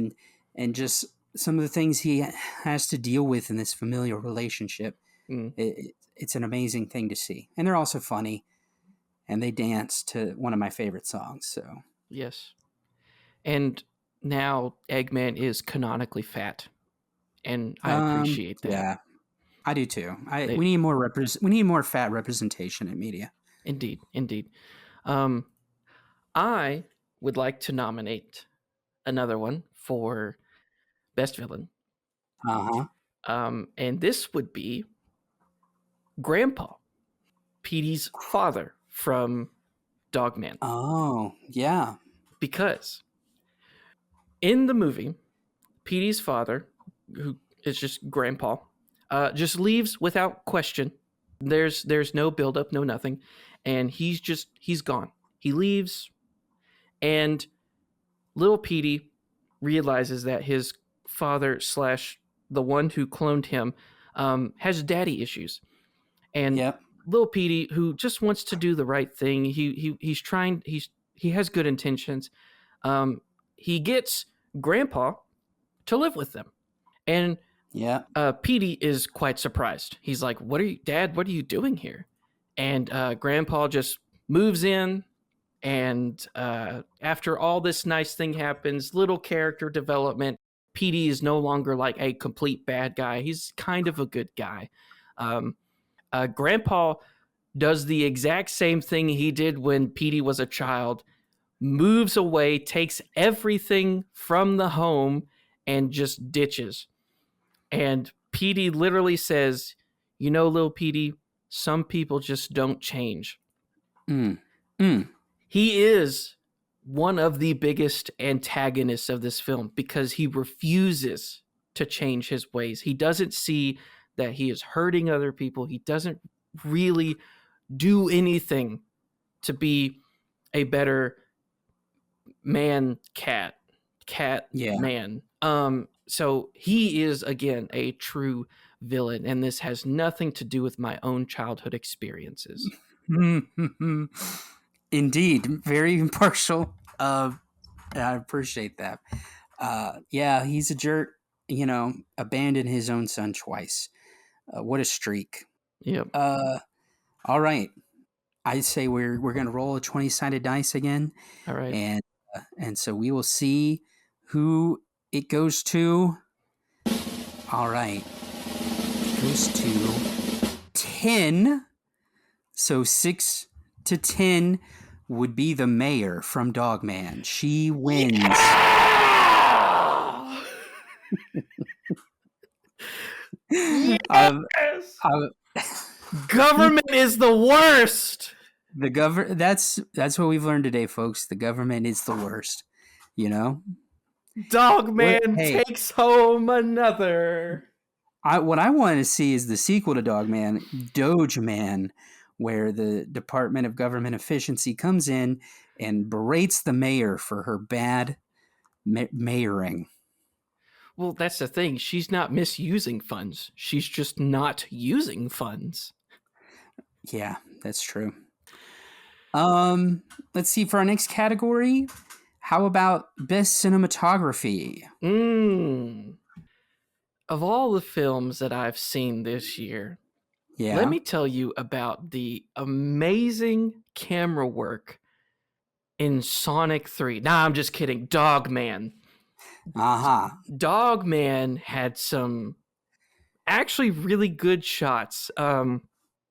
And just some of the things he has to deal with in this familial relationship, it's an amazing thing to see. And they're also funny, and they dance to one of my favorite songs. So yes. And now Eggman is canonically fat, and I appreciate that. Yeah, I do too. We need more we need more fat representation in media. Indeed. I would like to nominate another one for best villain. And this would be Grandpa, Petey's father from Dogman. Oh, yeah. Because in the movie, Petey's father, who is just Grandpa, just leaves without question. There's no buildup, no nothing, and he's gone. He leaves, and little Petey realizes that his father / the one who cloned him has daddy issues, and little Petey, who just wants to do the right thing, he has good intentions. He gets Grandpa to live with them. And Petey is quite surprised. He's like, Dad, what are you doing here? And Grandpa just moves in. And after all this nice thing happens, little character development, Petey is no longer like a complete bad guy. He's kind of a good guy. Grandpa does the exact same thing he did when Petey was a child, moves away, takes everything from the home, and just ditches. And Petey literally says, little Petey, some people just don't change. He is one of the biggest antagonists of this film because he refuses to change his ways. He doesn't see that he is hurting other people. He doesn't really do anything to be a better man, cat, man. So he is, again, a true villain, and this has nothing to do with my own childhood experiences. Indeed, very impartial. I appreciate that. He's a jerk, abandoned his own son twice. What a streak. Yep. All right. I'd say we're going to roll a 20-sided dice again. All right. And so we will see who it goes to. All right. It goes to 10. So 6 to 10 would be the mayor from Dogman. She wins. Yeah! Yes! Government is the worst. That's what we've learned today, folks. The government is the worst. Dogman takes home another. What I want to see is the sequel to Dogman, Doge Man, where the Department of Government Efficiency comes in and berates the mayor for her bad mayoring. Well, that's the thing. She's not misusing funds. She's just not using funds. Yeah, that's true. Let's see, for our next category, how about best cinematography? Of all the films that I've seen this year, let me tell you about the amazing camera work in Sonic 3. Nah, I'm just kidding. Dogman. Aha. Dogman had some actually really good shots.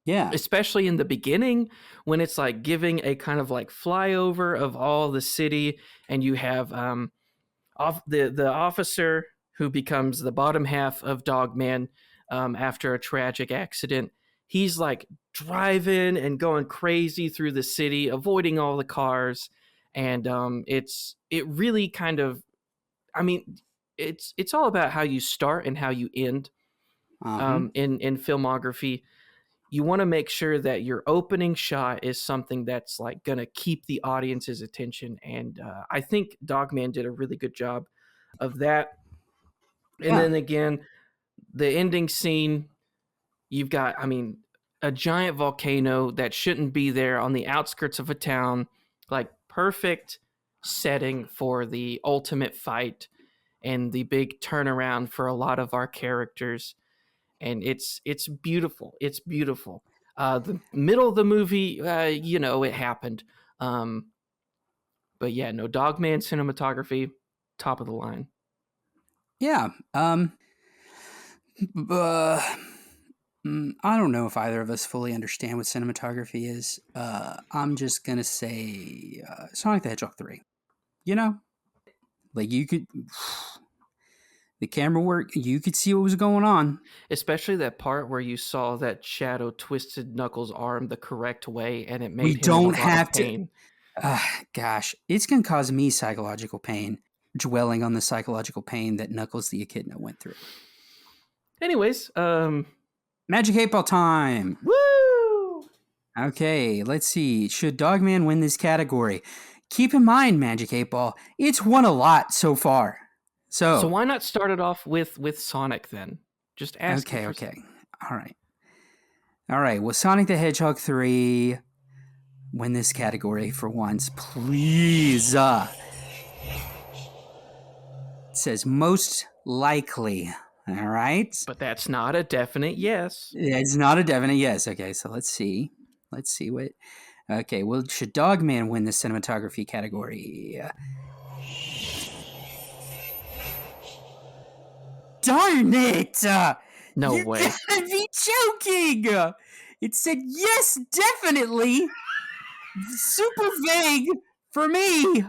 Yeah. Especially in the beginning when it's like giving a kind of like flyover of all the city, and you have the officer who becomes the bottom half of Dogman after a tragic accident. He's like driving and going crazy through the city, avoiding all the cars, and it really kind of, I mean, it's all about how you start and how you end in filmography. You want to make sure that your opening shot is something that's like going to keep the audience's attention. And I think Dogman did a really good job of that. And then again, the ending scene, you've got, I mean, a giant volcano that shouldn't be there on the outskirts of a town, like perfect setting for the ultimate fight and the big turnaround for a lot of our characters. And it's beautiful. It's beautiful. The middle of the movie, it happened. But yeah, no, Dogman cinematography, top of the line. Yeah. I don't know if either of us fully understand what cinematography is. I'm just gonna say Sonic the Hedgehog 3. You know, like you could the camera work, you could see what was going on. Especially that part where you saw that Shadow twisted Knuckles' arm the correct way, and it made We him don't in a lot have of to. pain. Gosh, it's gonna cause me psychological pain, dwelling on the psychological pain that Knuckles the Echidna went through. Anyways, Magic 8-Ball time. woo! Okay, let's see. Should Dogman win this category? Keep in mind, Magic 8-Ball, it's won a lot so far. So why not start it off with Sonic then? Just ask. Okay. All right. Will Sonic the Hedgehog 3 win this category for once, please? It says most likely. All right. But that's not a definite yes. It's not a definite yes. Okay, so let's see. What. Okay, well, should Dogman win the cinematography category? Darn it! No You way. gotta be joking! It said yes, definitely. Super vague for me,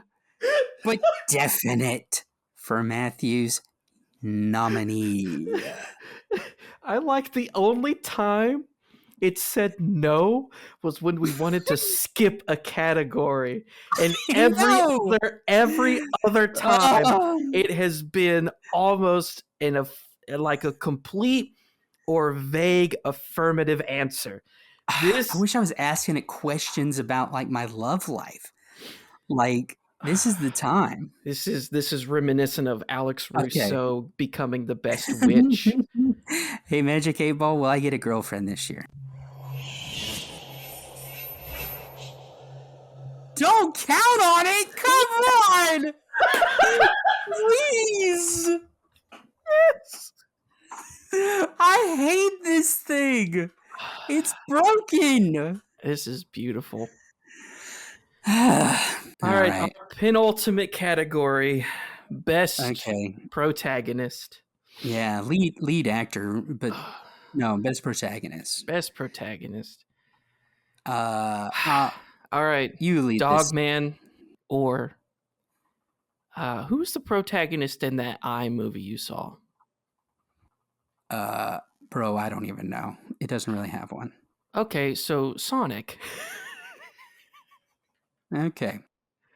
but definite for Matthew's nominee. I like the only time it said no was when we wanted to skip a category, and No! every other time Oh. it has been almost like a complete or vague affirmative answer. I wish I was asking it questions about like my love life. Like, this is the time. This is reminiscent of Alex Okay. Russo becoming the best witch. Hey, Magic 8-Ball, will I get a girlfriend this year? Don't count on it! Come on! Please! Yes. I hate this thing! It's broken! This is beautiful. All All right, our penultimate category, best protagonist. Yeah, lead actor, but no, best protagonist. Best protagonist. All right, you lead Dogman, or who's the protagonist in that Eye movie you saw? Bro, I don't even know. It doesn't really have one. Okay, so Sonic. Okay.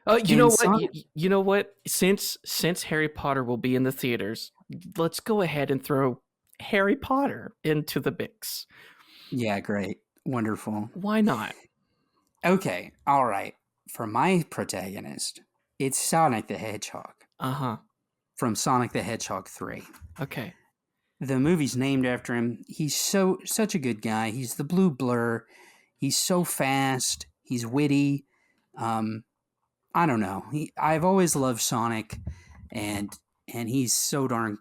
Oh, you know what? You know what? Since Harry Potter will be in the theaters, let's go ahead and throw Harry Potter into the mix. Yeah, great. Wonderful. Why not? Okay, all right. For my protagonist, it's Sonic the Hedgehog. Uh-huh. From Sonic the Hedgehog 3. Okay. The movie's named after him. He's such a good guy. He's the blue blur. He's so fast. He's witty. I don't know. I've always loved Sonic, and he's so darn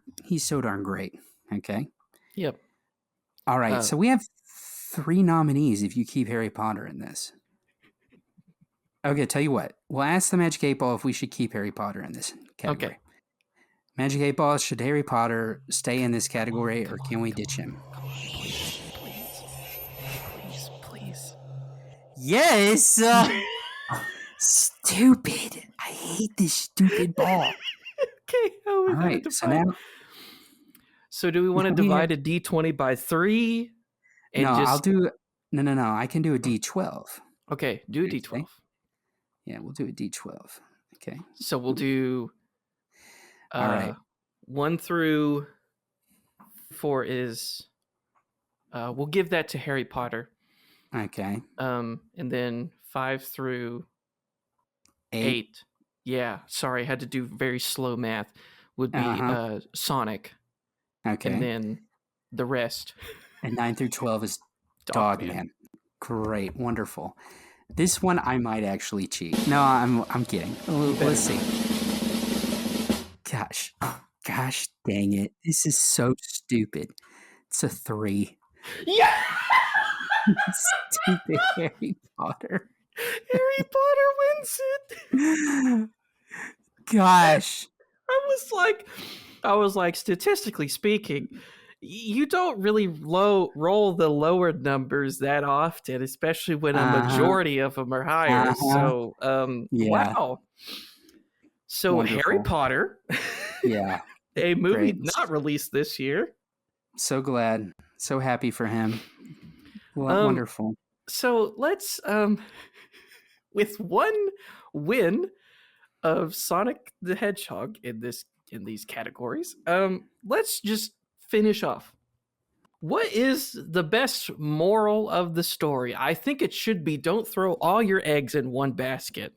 great. Okay. Yep. All right. So we have 3 nominees if you keep Harry Potter in this. Okay, tell you what. We'll ask the Magic 8 Ball if we should keep Harry Potter in this category. Okay. Magic 8 Ball, should Harry Potter stay in this category or can we ditch him? Please. Yes! Stupid. I hate this stupid ball. Okay, how are we All gonna right, divide? so now... So do we want to Let me divide a D20 by 3? And No, just I'll do... No. I can do a D12. Okay, do a Okay. D12. Yeah, we'll do a D12. Okay. So we'll do All right. 1 through 4 is we'll give that to Harry Potter. Okay. And then 5 through 8. Yeah, sorry, I had to do very slow math. Would be Sonic. Okay. And then the rest. And 9 through 12 is Dogman. Dogman. Great, wonderful. This one I might actually cheat. No, I'm kidding. Let's see. Gosh dang it. This is so stupid. It's a 3. Yeah! Stupid Harry Potter. Harry Potter wins it. Gosh. I was like, statistically speaking, you don't really roll the lower numbers that often, especially when a majority of them are higher. So, Yeah. wow. So Wonderful. Harry Potter, Yeah. a movie Great. not released this year. So glad. So happy for him. Wonderful. So let's, with one win of Sonic the Hedgehog in these categories, let's just finish off. What is the best moral of the story? I think it should be don't throw all your eggs in one basket.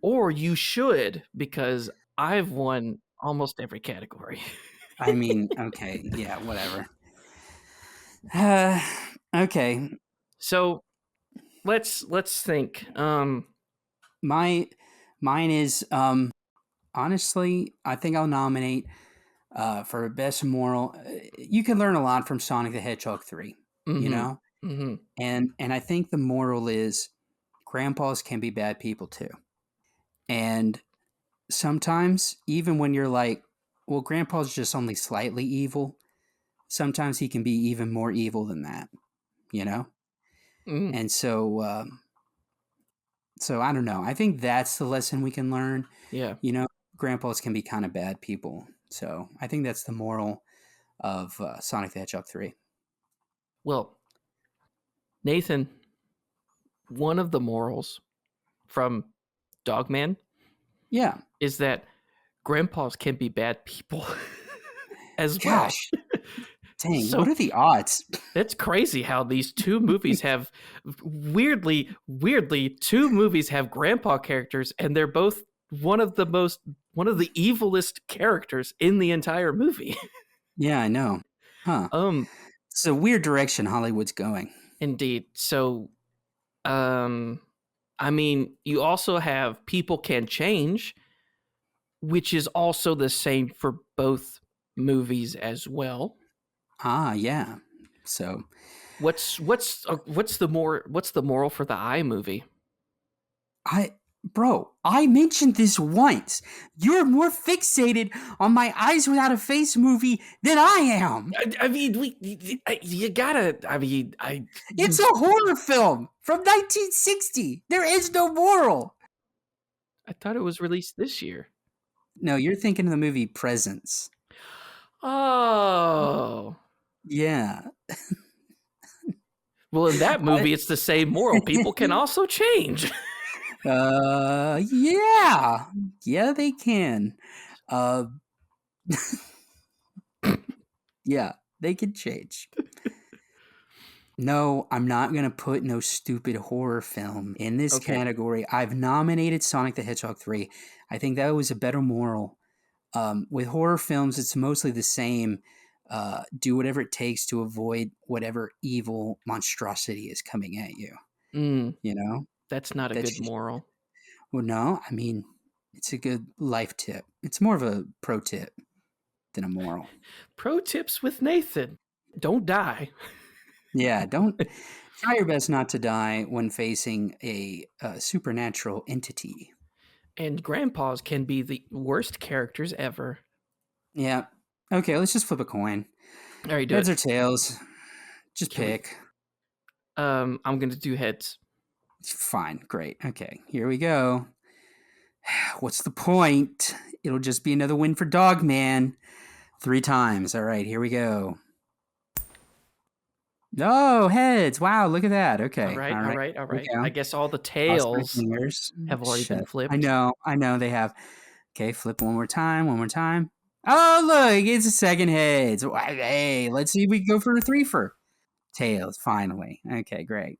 Or you should, because I've won almost every category. I mean, okay, yeah, whatever. Okay. So let's think. Mine is honestly, I think I'll nominate for best moral. You can learn a lot from Sonic the Hedgehog 3, you know? Mm-hmm. And I think the moral is grandpas can be bad people too. And sometimes, even when you're like, well, grandpa's just only slightly evil, sometimes he can be even more evil than that, you know? And so I don't know. I think that's the lesson we can learn. Yeah. You know, grandpas can be kind of bad people. So I think that's the moral of Sonic the Hedgehog 3. Well, Nathan, one of the morals from Dogman, yeah, is that grandpas can be bad people as Gosh. well. Dang, So- what are the odds? It's crazy how these two movies have weirdly two movies have grandpa characters, and they're both one of the evilest characters in the entire movie. Yeah, I know. Huh. It's a weird direction Hollywood's going. Indeed. So, I mean, you also have people can change, which is also the same for both movies as well. Ah, yeah. So What's the moral for the I movie? I mentioned this once. You're more fixated on my Eyes Without a Face movie than I am. I mean, you gotta. I mean, It's a horror film from 1960. There is no moral. I thought it was released this year. No, you're thinking of the movie Presence. Oh. Yeah. Well, in that movie, it's the same moral. People can also change. Yeah. Yeah, they can. Yeah, they can change. No, I'm not going to put no stupid horror film in this category. I've nominated Sonic the Hedgehog 3. I think that was a better moral. With horror films, it's mostly the same. Do whatever it takes to avoid whatever evil monstrosity is coming at you. You know? That's not a good moral. Well, no, I mean, it's a good life tip. It's more of a pro tip than a moral. Pro tips with Nathan. Don't die. Yeah, Try your best not to die when facing a supernatural entity. And grandpas can be the worst characters ever. Yeah. Okay, let's just flip a coin. All right, do Heads it. or tails? Just Can we- pick. I'm going to do heads. Fine. Great. Okay, here we go. What's the point? It'll just be another win for Dogman. 3 times. All right, here we go. Oh, heads. Wow, look at that. Okay. All right. Here we go. I guess all the Cross my tails fingers. have already been Shit. flipped. I know they have. Okay, flip one more time. Oh, look, it's a second heads. Hey, let's see if we can go for a 3 for tails, finally. Okay, great.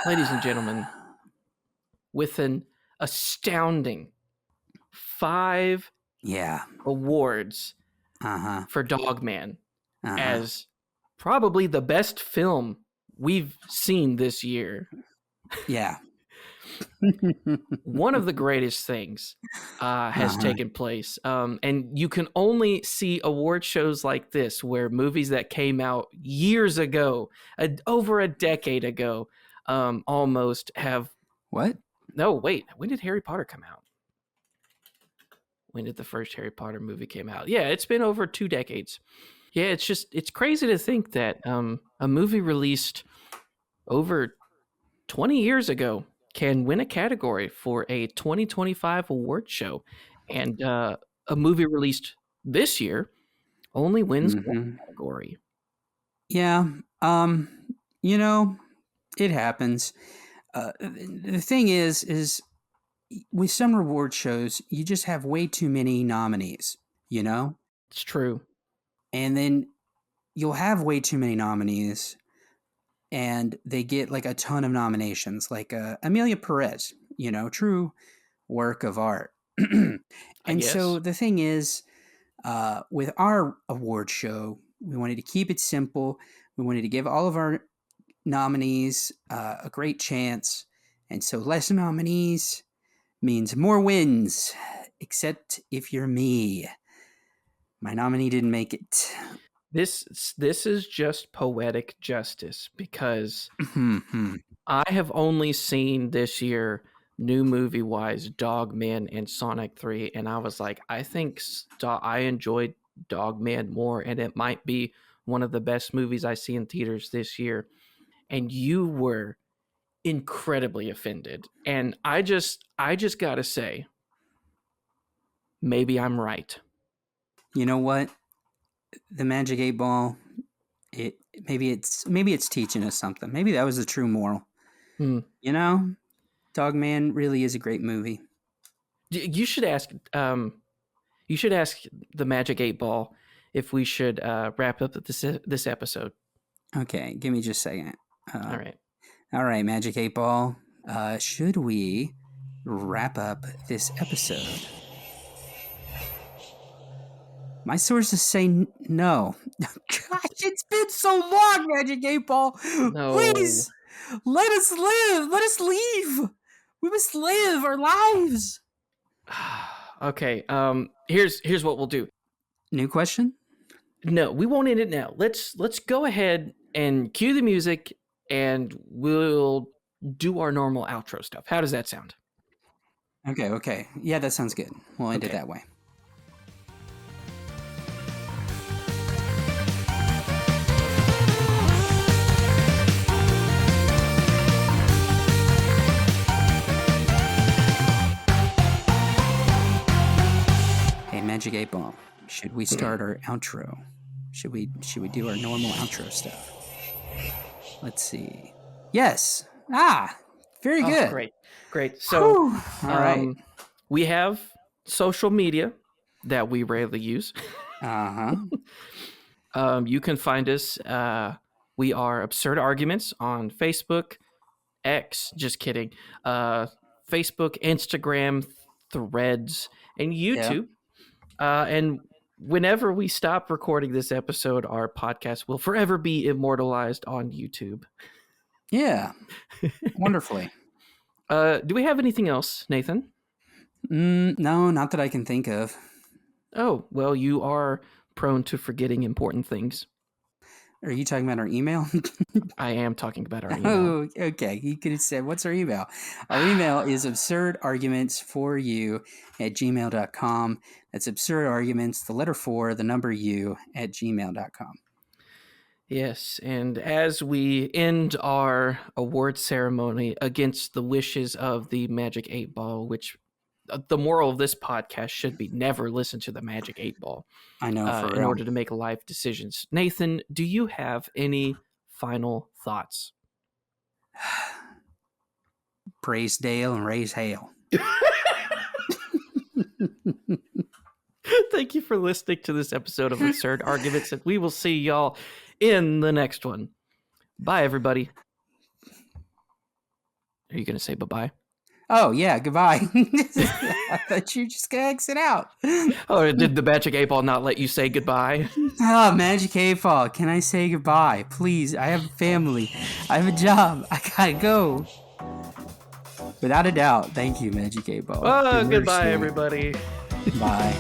Ladies and gentlemen, with an astounding 5 Yeah. awards Uh-huh. for Dogman Uh-huh. as probably the best film we've seen this year. Yeah. One of the greatest things has taken place. And you can only see award shows like this where movies that came out years ago, over a decade ago, almost have... What? No, wait. When did Harry Potter come out? When did the first Harry Potter movie came out? Yeah, it's been over 2 decades. Yeah, it's crazy to think that a movie released over 20 years ago can win a category for a 2025 award show. And a movie released this year only wins one category. Yeah. It happens. The thing is with some reward shows, you just have way too many nominees, It's true. And then you'll have way too many nominees and they get like a ton of nominations, like Amelia Perez, true work of art. And so the thing is, with our award show, we wanted to keep it simple. We wanted to give all of our nominees a great chance. And so less nominees means more wins, except if you're me. My nominee didn't make it. This is just poetic justice because I have only seen this year, new movie wise, Dogman and Sonic 3, and I was like, I think I enjoyed Dogman more, and it might be one of the best movies I see in theaters this year. And you were incredibly offended, and I just gotta say, maybe I'm right. You know what? The Magic 8 Ball, maybe it's teaching us something. Maybe that was the true moral. Dogman really is a great movie. You should ask the Magic 8 Ball if we should wrap up this episode. Okay, give me just a second. All right, Magic 8 Ball. Should we wrap up this episode? My sources say no. Gosh, it's been so long, Magic 8 Ball. No. Please, let us live. Let us leave. We must live our lives. Okay. Here's what we'll do. New question? No, we won't end it now. Let's go ahead and cue the music, and we'll do our normal outro stuff. How does that sound? Okay. Yeah, that sounds good. We'll end it that way. Magic 8 Ball. Should we start our outro? Should we do our normal outro stuff? Let's see. Yes. Very good. Great. So, all right. We have social media that we rarely use. You can find us. We are Absurd Arguments on Facebook, X. Just kidding. Facebook, Instagram, Threads, and YouTube. Yeah. And whenever we stop recording this episode, our podcast will forever be immortalized on YouTube. Yeah. Wonderfully. Do we have anything else, Nathan? No, not that I can think of. Oh, well, you are prone to forgetting important things. Are you talking about our email? I am talking about our email. Oh, okay. You could have said, what's our email? Our email is absurdargumentsforyou@gmail.com. That's absurdarguments, the letter 4, the number u, @gmail.com. Yes, and as we end our award ceremony against the wishes of the Magic 8 Ball, which the moral of this podcast should be never listen to the Magic 8 Ball I know, for in real. order to make life decisions. Nathan, do you have any final thoughts? Praise Dale and raise hail. Thank you for listening to this episode of Absurd Arguments, and we will see y'all in the next one. Bye, everybody. Are you going to say bye-bye? Oh, yeah, goodbye. I thought you were just going to exit out. Oh, did the Magic 8 Ball not let you say goodbye? Oh, Magic 8 Ball, can I say goodbye? Please, I have a family. I have a job. I gotta go. Without a doubt. Thank you, Magic 8 Ball. Oh, Good goodbye, mercy. everybody. Bye.